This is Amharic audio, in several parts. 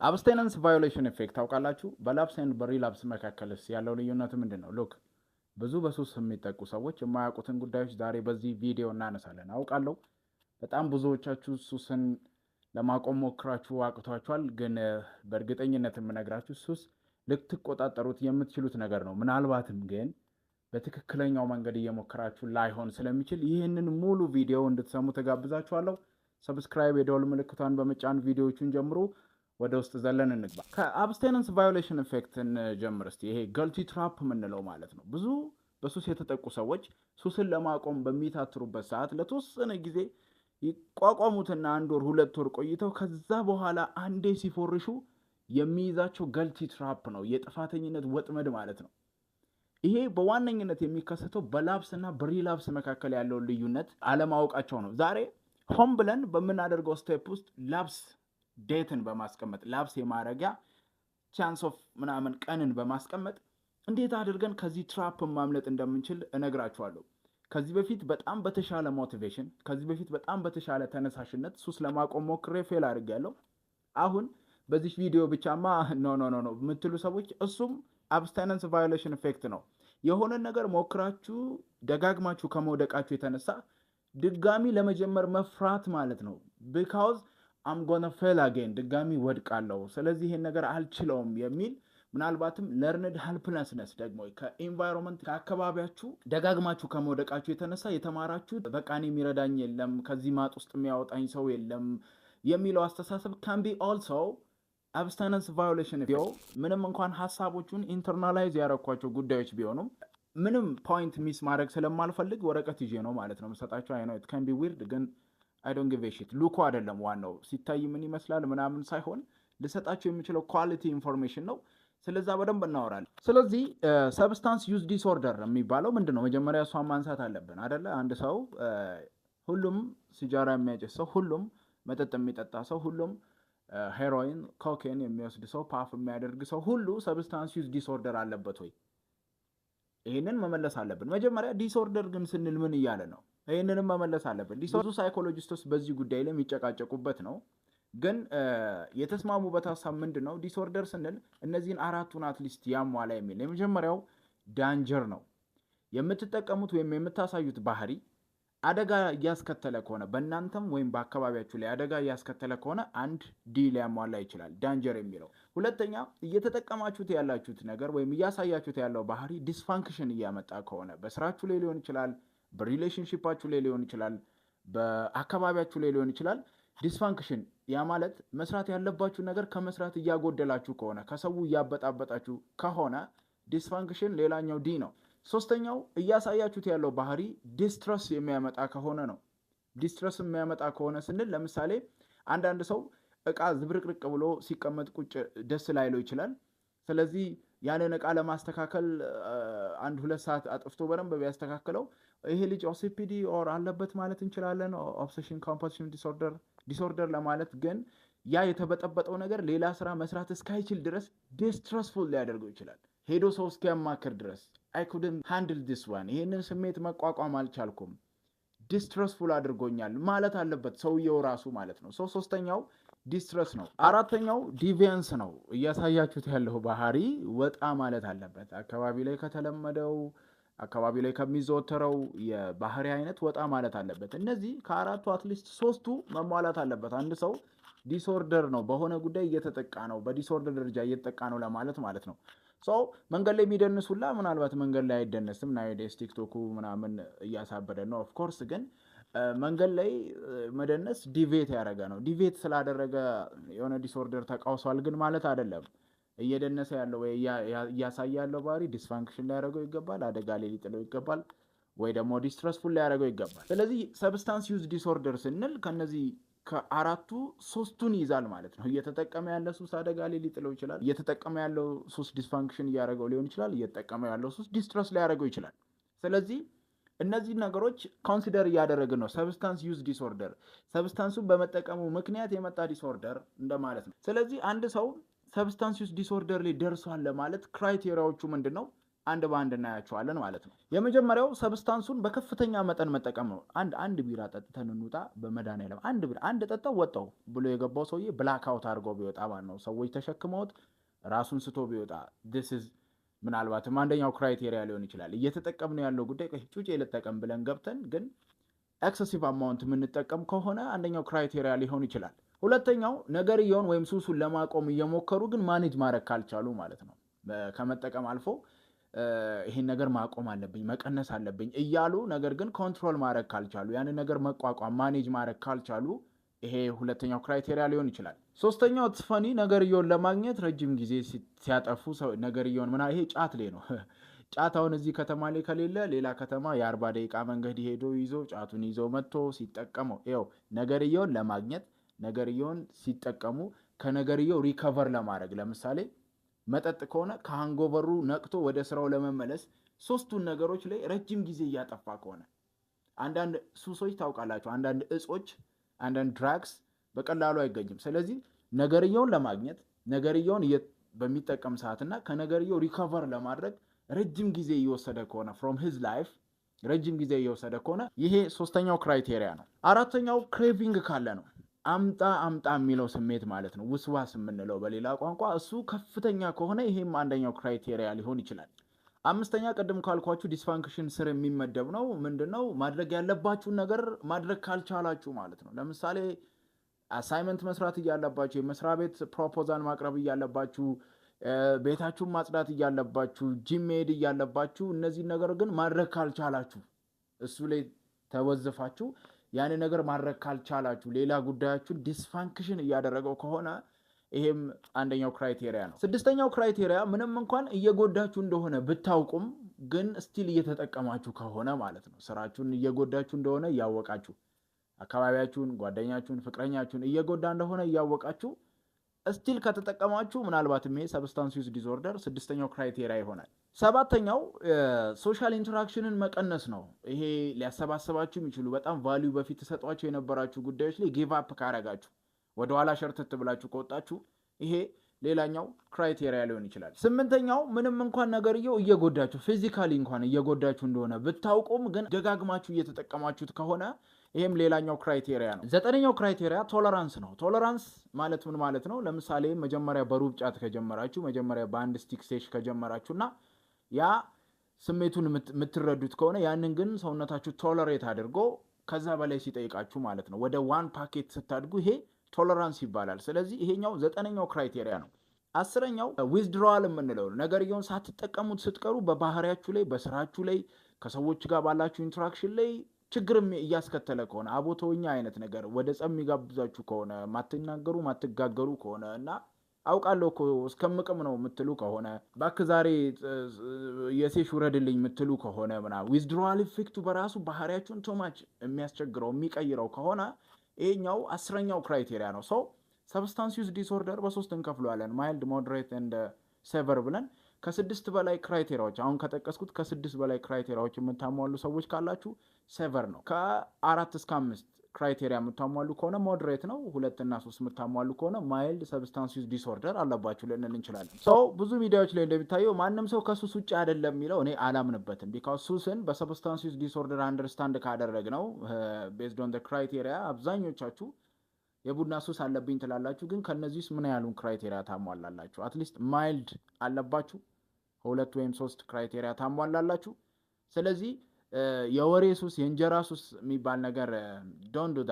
አብስቴነንስ ቫዮሌሽን ኢፌክት ታውቃላችሁ? በላፕስ ኤንድ በሪላፕስ መካከልስ ያለው ልዩነት ምንድን ነው? ሉክ ብዙ በሱስ የሚጠቁ ሰዎች የማያውቁትን ጉዳዮች ዛሬ በዚህ ቪዲዮ እናነሳለን። አውቃለሁ በጣም ብዙዎቻችሁ ሱስን ለማቆም ሞክራችሁ አቅቷችኋል። ግን በእርግጠኝነት የምነግራችሁ ሱስ ልትቆጣጠሩት የምትችሉት ነገር ነው። ምናልባትም ግን በትክክለኛው መንገድ እየሞከራችሁ ላይሆን ስለሚችል ይህንን ሙሉ ቪዲዮ እንድትሰሙ ተጋብዛችኋለሁ። ሰብስክራይብ፣ የደወል ምልክቷን በመጫን ቪዲዮዎቹን ጀምሩ። ወደ ውስጥ ዘለን እንግባ። ከአብስቴነንስ ቫዮሌሽን ኢፌክትን ጀምር እስቲ። ይሄ ገልቲ ትራፕ የምንለው ማለት ነው። ብዙ በሱስ የተጠቁ ሰዎች ሱስን ለማቆም በሚታትሩበት ሰዓት ለተወሰነ ጊዜ ይቋቋሙትና 1 ወር 2 ወር ቆይተው ከዛ በኋላ አንዴ ሲፎርሹ የሚይዛቸው ገልቲ ትራፕ ነው፣ የጥፋተኝነት ወጥመድ ማለት ነው። ይሄ በዋነኝነት የሚከሰተው በላፕስ እና በሪላፕስ መካከል ያለውን ልዩነት አለማወቃቸው ነው። ዛሬ ሆን ብለን በምናደርገው ስቴፕ ውስጥ ላፕስ ዴትን በማስቀመጥ ላፕስ የማድረጊያ ቻንስ ኦፍ ምናምን ቀንን በማስቀመጥ እንዴት አድርገን ከዚህ ትራፕ ማምለጥ እንደምንችል እነግራችኋለሁ። ከዚህ በፊት በጣም በተሻለ ሞቲቬሽን፣ ከዚህ በፊት በጣም በተሻለ ተነሳሽነት ሱስ ለማቆም ሞክሬ ፌል አድርጌያለሁ። አሁን በዚህ ቪዲዮ ብቻማ ኖ የምትሉ ሰዎች እሱም አብስቴነንስ ቫዮሌሽን ኢፌክት ነው። የሆነን ነገር ሞክራችሁ ደጋግማችሁ ከመውደቃችሁ የተነሳ ድጋሚ ለመጀመር መፍራት ማለት ነው። ቢካውዝ አም ጎነ ፌል አጌን፣ ድጋሚ ወድቃለሁ፣ ስለዚህ ይሄን ነገር አልችለውም የሚል ምናልባትም ለርንድ ሄልፕለስነስ ደግሞ ከኢንቫይሮንመንት ከአካባቢያችሁ ደጋግማችሁ ከመውደቃችሁ የተነሳ የተማራችሁ በቃ እኔ የሚረዳኝ የለም፣ ከዚህ ማጥ ውስጥ የሚያወጣኝ ሰው የለም የሚለው አስተሳሰብ ካን ቢ ኦልሶ አብስቴነንስ ቫዮሌሽን። ምንም እንኳን ሀሳቦቹን ኢንተርናላይዝ ያረኳቸው ጉዳዮች ቢሆኑም ምንም ፖይንት ሚስ ማድረግ ስለማልፈልግ ወረቀት ይዤ ነው ማለት ነው የምሰጣቸው። አይ ኖ ኢት ካን ቢ ዊርድ፣ ግን አይ ዶንት ጊቭ ኤ ሺት። ሉኩ አይደለም ዋናው፣ ሲታይ ምን ይመስላል ምናምን ሳይሆን ልሰጣቸው የሚችለው ኳሊቲ ኢንፎርሜሽን ነው። ስለዛ በደንብ እናወራለን። ስለዚህ ሰብስታንስ ዩዝ ዲስኦርደር የሚባለው ምንድን ነው? መጀመሪያ እሷን ማንሳት አለብን አደለ? አንድ ሰው ሁሉም ሲጃራ የሚያጨስ ሰው፣ ሁሉም መጠጥ የሚጠጣ ሰው፣ ሁሉም ሄሮይን ኮኬን የሚወስድ ሰው፣ ፓፍ የሚያደርግ ሰው ሁሉ ሰብስታንስ ዩዝ ዲስኦርደር አለበት ወይ? ይህንን መመለስ አለብን። መጀመሪያ ዲስኦርደር ግን ስንል ምን እያለ ነው? ይህንንም መመለስ አለብን። ብዙ ሳይኮሎጂስቶች በዚህ ጉዳይ ላይ የሚጨቃጨቁበት ነው። ግን የተስማሙበት ሀሳብ ምንድን ነው? ዲስኦርደር ስንል እነዚህን አራቱን አትሊስት ያሟላ የሚል። የመጀመሪያው ዳንጀር ነው። የምትጠቀሙት ወይም የምታሳዩት ባህሪ አደጋ እያስከተለ ከሆነ በእናንተም ወይም በአካባቢያችሁ ላይ አደጋ እያስከተለ ከሆነ አንድ ዲ ሊያሟላ ይችላል፣ ዳንጀር የሚለው። ሁለተኛ እየተጠቀማችሁት ያላችሁት ነገር ወይም እያሳያችሁት ያለው ባህሪ ዲስፋንክሽን እያመጣ ከሆነ በስራችሁ ላይ ሊሆን ይችላል፣ በሪሌሽንሺፓችሁ ላይ ሊሆን ይችላል፣ በአካባቢያችሁ ላይ ሊሆን ይችላል። ዲስፋንክሽን ያ ማለት መስራት ያለባችሁ ነገር ከመስራት እያጎደላችሁ ከሆነ፣ ከሰው እያበጣበጣችሁ ከሆነ ዲስፋንክሽን ሌላኛው ዲ ነው። ሶስተኛው እያሳያችሁት ያለው ባህሪ ዲስትረስ የሚያመጣ ከሆነ ነው። ዲስትረስ የሚያመጣ ከሆነ ስንል ለምሳሌ አንዳንድ ሰው እቃ ዝብርቅርቅ ብሎ ሲቀመጥ ቁጭ ደስ ላይለው ይችላል። ስለዚህ ያንን እቃ ለማስተካከል 1-2 ሰዓት አጥፍቶ በደንብ ቢያስተካክለው ይሄ ልጅ ኦሲፒዲ ኦር አለበት ማለት እንችላለን። ኦብሴሽን ኮምፐልሽን ዲስኦርደር ለማለት ግን ያ የተበጠበጠው ነገር ሌላ ስራ መስራት እስካይችል ድረስ ዲስትረስፉል ሊያደርገው ይችላል። ሄዶ ሰው እስኪያማክር ድረስ አይ ኩድንት ሃንድል ዲስ ዋን፣ ይሄንን ስሜት መቋቋም አልቻልኩም፣ ዲስትረስፉል አድርጎኛል ማለት አለበት ሰውየው ራሱ ማለት ነው። ሶስተኛው ዲስትረስ ነው። አራተኛው ዲቪየንስ ነው። እያሳያችሁት ያለው ባህሪ ወጣ ማለት አለበት። አካባቢ ላይ ከተለመደው፣ አካባቢ ላይ ከሚዘወተረው የባህሪ አይነት ወጣ ማለት አለበት። እነዚህ ከአራቱ አትሊስት 3ቱ መሟላት አለበት። አንድ ሰው ዲስኦርደር ነው፣ በሆነ ጉዳይ እየተጠቃ ነው፣ በዲስኦርደር ደረጃ እየተጠቃ ነው ለማለት ማለት ነው። ሰው መንገድ ላይ የሚደንሱላ ምናልባት መንገድ ላይ አይደነስም፣ ናይዴስ ቲክቶኩ ምናምን እያሳበደ ነው። ኦፍኮርስ ግን መንገድ ላይ መደነስ ዲቬት ያደረገ ነው። ዲቬት ስላደረገ የሆነ ዲስኦርደር ተቃውሷል ግን ማለት አይደለም። እየደነሰ ያለው ወይ እያሳየ ያለው ባህሪ ዲስፋንክሽን ሊያደርገው ይገባል፣ አደጋ ላይ ሊጥለው ይገባል፣ ወይ ደግሞ ዲስትረስፉል ሊያደርገው ይገባል። ስለዚህ ሰብስታንስ ዩዝ ዲስኦርደር ስንል ከነዚህ ከአራቱ 3ቱን ይይዛል ማለት ነው። እየተጠቀመ ያለ ሱስ አደጋ ላይ ሊጥለው ይችላል። እየተጠቀመ ያለው ሱስ ዲስፋንክሽን እያደረገው ሊሆን ይችላል። እየተጠቀመ ያለው ሱስ ዲስትረስ ሊያደርገው ይችላል። ስለዚህ እነዚህ ነገሮች ኮንሲደር እያደረግን ነው። ሰብስታንስ ዩዝ ዲስኦርደር ሰብስታንሱን በመጠቀሙ ምክንያት የመጣ ዲስኦርደር እንደማለት ነው። ስለዚህ አንድ ሰው ሰብስታንስ ዩዝ ዲስኦርደር ላይ ደርሷል ለማለት ክራይቴሪያዎቹ ምንድን ነው? አንድ በአንድ እናያቸዋለን ማለት ነው። የመጀመሪያው ሰብስታንሱን በከፍተኛ መጠን መጠቀም ነው። አንድ ቢራ ጠጥተን እንውጣ በመድኃኒዓለም አንድ ጠጣው ወጣው ብሎ የገባው ሰውዬ ብላክ አውት አድርጎ ቢወጣ ማለት ነው። ሰዎች ተሸክመውት ራሱን ስቶ ቢወጣ this is ምናልባትም አንደኛው ክራይቴሪያ ሊሆን ይችላል። እየተጠቀምነው ያለው ጉዳይ ጩጬ ልጠቀም ብለን ገብተን ግን ኤክሰሲቭ አማውንት የምንጠቀም ከሆነ አንደኛው ክራይቴሪያ ሊሆን ይችላል። ሁለተኛው ነገርየውን ወይም ሱሱን ለማቆም እየሞከሩ ግን ማኔጅ ማድረግ ካልቻሉ ማለት ነው። ከመጠቀም አልፎ ይሄን ነገር ማቆም አለብኝ መቀነስ አለብኝ እያሉ ነገር ግን ኮንትሮል ማድረግ ካልቻሉ ያንን ነገር መቋቋም ማኔጅ ማድረግ ካልቻሉ ይሄ ሁለተኛው ክራይቴሪያ ሊሆን ይችላል። ሶስተኛው ትፈኒ ነገርየውን ለማግኘት ረጅም ጊዜ ሲያጠፉ ነገርየውን ይሄ ጫት ላይ ነው። ጫታውን እዚህ ከተማ ላይ ከሌለ ሌላ ከተማ የ40 ደቂቃ መንገድ ሄዶ ይዞ ጫቱን ይዞ መጥቶ ሲጠቀመው ይኸው ነገርየውን ለማግኘት ነገርየውን ሲጠቀሙ ከነገርየው ሪከቨር ለማድረግ ለምሳሌ መጠጥ ከሆነ ከሃንጎቨሩ ነቅቶ ወደ ስራው ለመመለስ ሶስቱን ነገሮች ላይ ረጅም ጊዜ እያጠፋ ከሆነ አንዳንድ ሱሶች ታውቃላችሁ፣ አንዳንድ እጾች፣ አንዳንድ ድራግስ በቀላሉ አይገኝም። ስለዚህ ነገርየውን ለማግኘት ነገርየውን በሚጠቀም ሰዓትና ከነገርየው ሪከቨር ለማድረግ ረጅም ጊዜ እየወሰደ ከሆነ ፍሮም ሂዝ ላይፍ ረጅም ጊዜ እየወሰደ ከሆነ ይሄ ሶስተኛው ክራይቴሪያ ነው። አራተኛው ክሬቪንግ ካለ ነው። አምጣ የሚለው ስሜት ማለት ነው። ውስዋስ የምንለው በሌላ ቋንቋ እሱ ከፍተኛ ከሆነ ይሄም አንደኛው ክራይቴሪያ ሊሆን ይችላል። አምስተኛ ቅድም ካልኳችሁ ዲስፋንክሽን ስር የሚመደብ ነው። ምንድነው? ማድረግ ያለባችሁን ነገር ማድረግ ካልቻላችሁ ማለት ነው። ለምሳሌ አሳይመንት መስራት እያለባችሁ፣ የመስሪያ ቤት ፕሮፖዛል ማቅረብ እያለባችሁ፣ ቤታችሁን ማጽዳት እያለባችሁ፣ ጂም መሄድ እያለባችሁ እነዚህ ነገር ግን ማድረግ ካልቻላችሁ እሱ ላይ ተወዝፋችሁ ያን ነገር ማድረግ ካልቻላችሁ ሌላ ጉዳያችሁን ዲስፋንክሽን እያደረገው ከሆነ ይሄም አንደኛው ክራይቴሪያ ነው። ስድስተኛው ክራይቴሪያ ምንም እንኳን እየጎዳችሁ እንደሆነ ብታውቁም ግን ስቲል እየተጠቀማችሁ ከሆነ ማለት ነው። ስራችሁን እየጎዳችሁ እንደሆነ እያወቃችሁ፣ አካባቢያችሁን፣ ጓደኛችሁን፣ ፍቅረኛችሁን እየጎዳ እንደሆነ እያወቃችሁ ስቲል ከተጠቀማችሁ ምናልባትም ይሄ ሰብስታንስ ዩዝ ዲስኦርደር ስድስተኛው ክራይቴሪያ ይሆናል። ሰባተኛው ሶሻል ኢንተራክሽንን መቀነስ ነው። ይሄ ሊያሰባስባችሁ የሚችሉ በጣም ቫሊዩ በፊት ተሰጧቸው የነበራችሁ ጉዳዮች ላይ ጊቭ አፕ ካረጋችሁ ወደኋላ ሸርተት ብላችሁ ከወጣችሁ ይሄ ሌላኛው ክራይቴሪያ ሊሆን ይችላል። ስምንተኛው ምንም እንኳን ነገርየው እየጎዳችሁ ፊዚካሊ እንኳን እየጎዳችሁ እንደሆነ ብታውቁም ግን ደጋግማችሁ እየተጠቀማችሁት ከሆነ ይሄም ሌላኛው ክራይቴሪያ ነው። ዘጠነኛው ክራይቴሪያ ቶለራንስ ነው። ቶለራንስ ማለት ምን ማለት ነው? ለምሳሌ መጀመሪያ በሩብ ጫት ከጀመራችሁ፣ መጀመሪያ በአንድ ስቲክ ሴሽ ከጀመራችሁና ያ ስሜቱን የምትረዱት ከሆነ ያንን ግን ሰውነታችሁ ቶለሬት አድርጎ ከዛ በላይ ሲጠይቃችሁ ማለት ነው ወደ ዋን ፓኬት ስታድጉ ይሄ ቶለራንስ ይባላል። ስለዚህ ይሄኛው ዘጠነኛው ክራይቴሪያ ነው። አስረኛው ዊዝድሮዋል የምንለው ነገርየውን ሳትጠቀሙት ስትቀሩ በባህሪያችሁ ላይ፣ በስራችሁ ላይ፣ ከሰዎች ጋር ባላችሁ ኢንተራክሽን ላይ ችግርም እያስከተለ ከሆነ አቦተውኛ አይነት ነገር ወደ ጸብ የሚጋብዛችሁ ከሆነ ማትናገሩ ማትጋገሩ ከሆነ እና አውቃለሁ እኮ እስከምቅም ነው የምትሉ ከሆነ ባክ ዛሬ የሴሽ ውረድልኝ የምትሉ ከሆነ ምናምን ዊዝድሮዋል ኢፌክቱ በራሱ ባህሪያችሁን ቶማች የሚያስቸግረው የሚቀይረው ከሆነ ይሄኛው አስረኛው ክራይቴሪያ ነው። ሰው ሰብስታንስ ዩዝ ዲስኦርደር በሶስት እንከፍለዋለን፣ ማይልድ፣ ሞደሬት ኤንድ ሴቨር ብለን። ከስድስት በላይ ክራይቴሪያዎች አሁን ከጠቀስኩት ከስድስት በላይ ክራይቴሪያዎች የምታሟሉ ሰዎች ካላችሁ ሴቨር ነው። ከ4 እስከ 5 ክራይቴሪያ የምታሟሉ ከሆነ ሞደሬት ነው። 2 እና 3 የምታሟሉ ከሆነ ማይልድ ሰብስታንስ ዩዝ ዲስኦርደር አለባችሁ ልንል እንችላለን። ሰው ብዙ ሚዲያዎች ላይ እንደሚታየው ማንም ሰው ከሱስ ውጭ አይደለም የሚለው እኔ አላምንበትም። ቢካዝ ሱስን በሰብስታንስ ዩዝ ዲስኦርደር አንደርስታንድ ካደረግ ነው ቤዝድ ኦን ክራይቴሪያ አብዛኞቻችሁ የቡና ሱስ አለብኝ ትላላችሁ። ግን ከነዚህ ውስጥ ምን ያሉን ክራይቴሪያ ታሟላላችሁ? አትሊስት ማይልድ አለባችሁ፣ 2 ወይም 3 ክራይቴሪያ ታሟላላችሁ። ስለዚህ የወሬ ሱስ፣ የእንጀራ ሱስ የሚባል ነገር ዶንት ዱ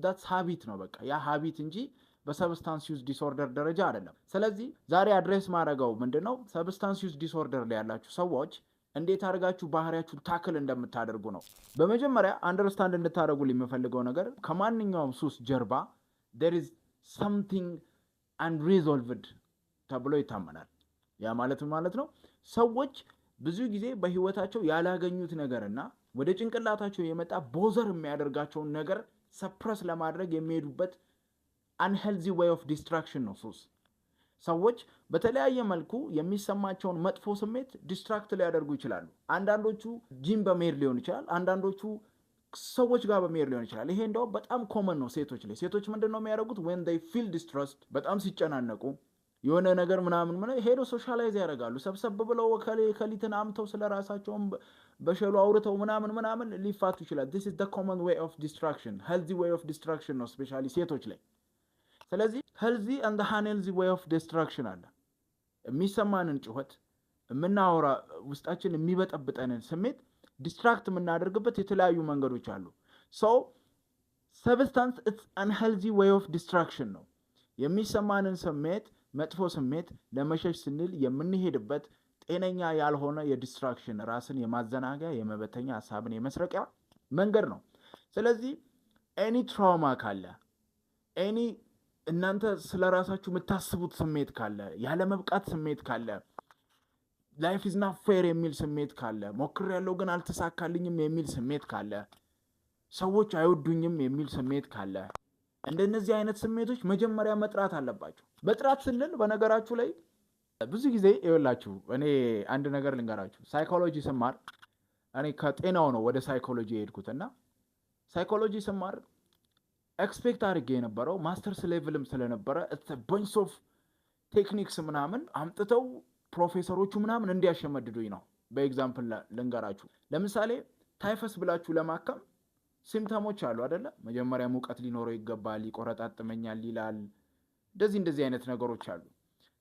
ዳትስ ሃቢት ነው። በቃ ያ ሃቢት እንጂ በሰብስታንስ ዩዝ ዲስኦርደር ደረጃ አይደለም። ስለዚህ ዛሬ አድሬስ ማድረገው ምንድነው ሰብስታንስ ዩዝ ዲስኦርደር ላይ ያላችሁ ሰዎች እንዴት አድርጋችሁ ባህሪያችሁን ታክል እንደምታደርጉ ነው። በመጀመሪያ አንደርስታንድ እንድታደርጉ የምፈልገው ነገር ከማንኛውም ሱስ ጀርባ there is something unresolved ተብሎ ይታመናል። ያ ማለት ነው ሰዎች ብዙ ጊዜ በህይወታቸው ያላገኙት ነገርና ወደ ጭንቅላታቸው የመጣ ቦዘር የሚያደርጋቸውን ነገር ሰፕረስ ለማድረግ የሚሄዱበት unhealthy way of distraction ነው ሱስ። ሰዎች በተለያየ መልኩ የሚሰማቸውን መጥፎ ስሜት ዲስትራክት ሊያደርጉ ይችላሉ። አንዳንዶቹ ጂም በመሄድ ሊሆን ይችላል፣ አንዳንዶቹ ሰዎች ጋር በመሄድ ሊሆን ይችላል። ይሄ እንደው በጣም ኮመን ነው ሴቶች ላይ። ሴቶች ምንድነው የሚያደርጉት? when they feel distressed በጣም ሲጨናነቁ የሆነ ነገር ምናምን ሄዶ ሶሻላይዝ ያደርጋሉ። ሰብሰብ ብለው ከሊትን አምተው ስለራሳቸውም በሸሉ አውርተው ምናምን ሊፋቱ ይችላል። this is the common way of distraction healthy way of distraction ነው ስፔሻሊ ሴቶች ላይ። ስለዚህ healthy and the unhealthy way of distraction አለ። የሚሰማንን ጩኸት የምናወራ ውስጣችን የሚበጠብጠንን ስሜት ዲስትራክት የምናደርግበት የተለያዩ መንገዶች አሉ። so substance it's unhealthy way of distraction ነው። የሚሰማንን ስሜት መጥፎ ስሜት ለመሸሽ ስንል የምንሄድበት ጤነኛ ያልሆነ የዲስትራክሽን ራስን የማዘናጊያ የመበተኛ ሀሳብን የመስረቂያ መንገድ ነው። ስለዚህ ኤኒ ትራውማ ካለ ኤኒ እናንተ ስለ ራሳችሁ የምታስቡት ስሜት ካለ ያለ መብቃት ስሜት ካለ ላይፍ ኢዝ ናት ፌር የሚል ስሜት ካለ ሞክሬያለሁ ግን አልተሳካልኝም የሚል ስሜት ካለ ሰዎች አይወዱኝም የሚል ስሜት ካለ እንደነዚህ አይነት ስሜቶች መጀመሪያ መጥራት አለባቸው። መጥራት ስንል በነገራችሁ ላይ ብዙ ጊዜ ይኸውላችሁ እኔ አንድ ነገር ልንገራችሁ። ሳይኮሎጂ ስማር እኔ ከጤናው ነው ወደ ሳይኮሎጂ የሄድኩትና ሳይኮሎጂ ስማር ኤክስፔክት አድርጌ የነበረው ማስተርስ ሌቭልም ስለነበረ bunch of ቴክኒክስ ምናምን አምጥተው ፕሮፌሰሮቹ ምናምን እንዲያሸመድዱኝ ነው። በኤግዛምፕል ልንገራችሁ። ለምሳሌ ታይፈስ ብላችሁ ለማከም ሲምፕተሞች አሉ አይደለ? መጀመሪያ ሙቀት ሊኖረው ይገባል፣ ይቆረጣጥመኛል ይላል። እንደዚህ አይነት ነገሮች አሉ።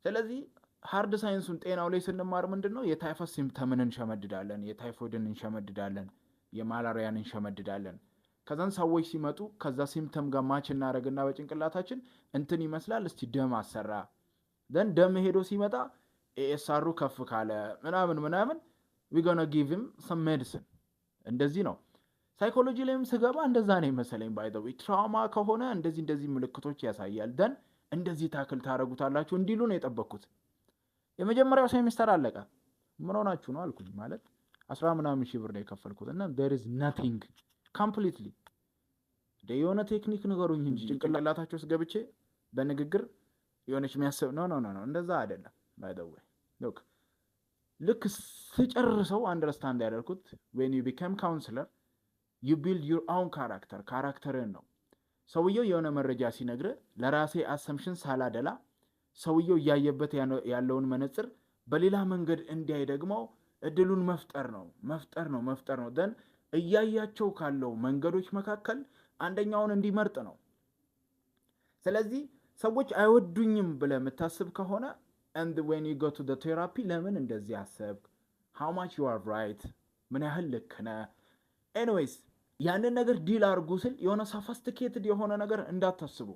ስለዚህ ሃርድ ሳይንሱን ጤናው ላይ ስንማር ምንድነው የታይፈስ ሲምፕተምን እንሸመድዳለን፣ የታይፎይድን እንሸመድዳለን፣ የማላሪያን እንሸመድዳለን። ከዛን ሰዎች ሲመጡ ከዛ ሲምፕተም ጋር ማች እናደርግና በጭንቅላታችን እንትን ይመስላል እስቲ ደም አሰራ ደን ደም ሄዶ ሲመጣ ኤኤስአሩ ከፍ ካለ ምናምን we gonna give him some medicine። እንደዚህ ነው። ሳይኮሎጂ ላይም ስገባ እንደዛ ነው መሰለኝ። ባይ ዘ ዌይ ትራውማ ከሆነ እንደዚህ ምልክቶች ያሳያል ደን እንደዚህ ታክል ታረጉታላችሁ እንዲሉ ነው የጠበቅኩት። የመጀመሪያው ሴሚስተር አለቀ። ምን ሆናችሁ ነው አልኩኝ። ማለት 10 ምናምን ሺህ ብር ነው የከፈልኩት እና there is nothing completely የሆነ ቴክኒክ ንገሩኝ እንጂ ጭንቅላታቸው ውስጥ ገብቼ በንግግር የሆነች የሚያስብ ነው እንደዛ አይደለም። ባይ ዘ ዌይ ልክ ስጨርሰው አንደርስታንድ ያደርኩት when you become counselor you build your own character ካራክተርን ነው። ሰውየው የሆነ መረጃ ሲነግር ለራሴ አሰምሽን ሳላደላ ሰውየው እያየበት ያለውን መነጽር በሌላ መንገድ እንዲያይ ደግሞ እድሉን መፍጠር ነው ደን እያያቸው ካለው መንገዶች መካከል አንደኛውን እንዲመርጥ ነው። ስለዚህ ሰዎች አይወዱኝም ብለህ የምታስብ ከሆነ and when you go to the therapy ለምን እንደዚህ አሰብክ how much you are right ምን ያህል ልክ ነህ anyways ያንን ነገር ዲል አድርጉ ስል የሆነ sophisticated የሆነ ነገር እንዳታስቡ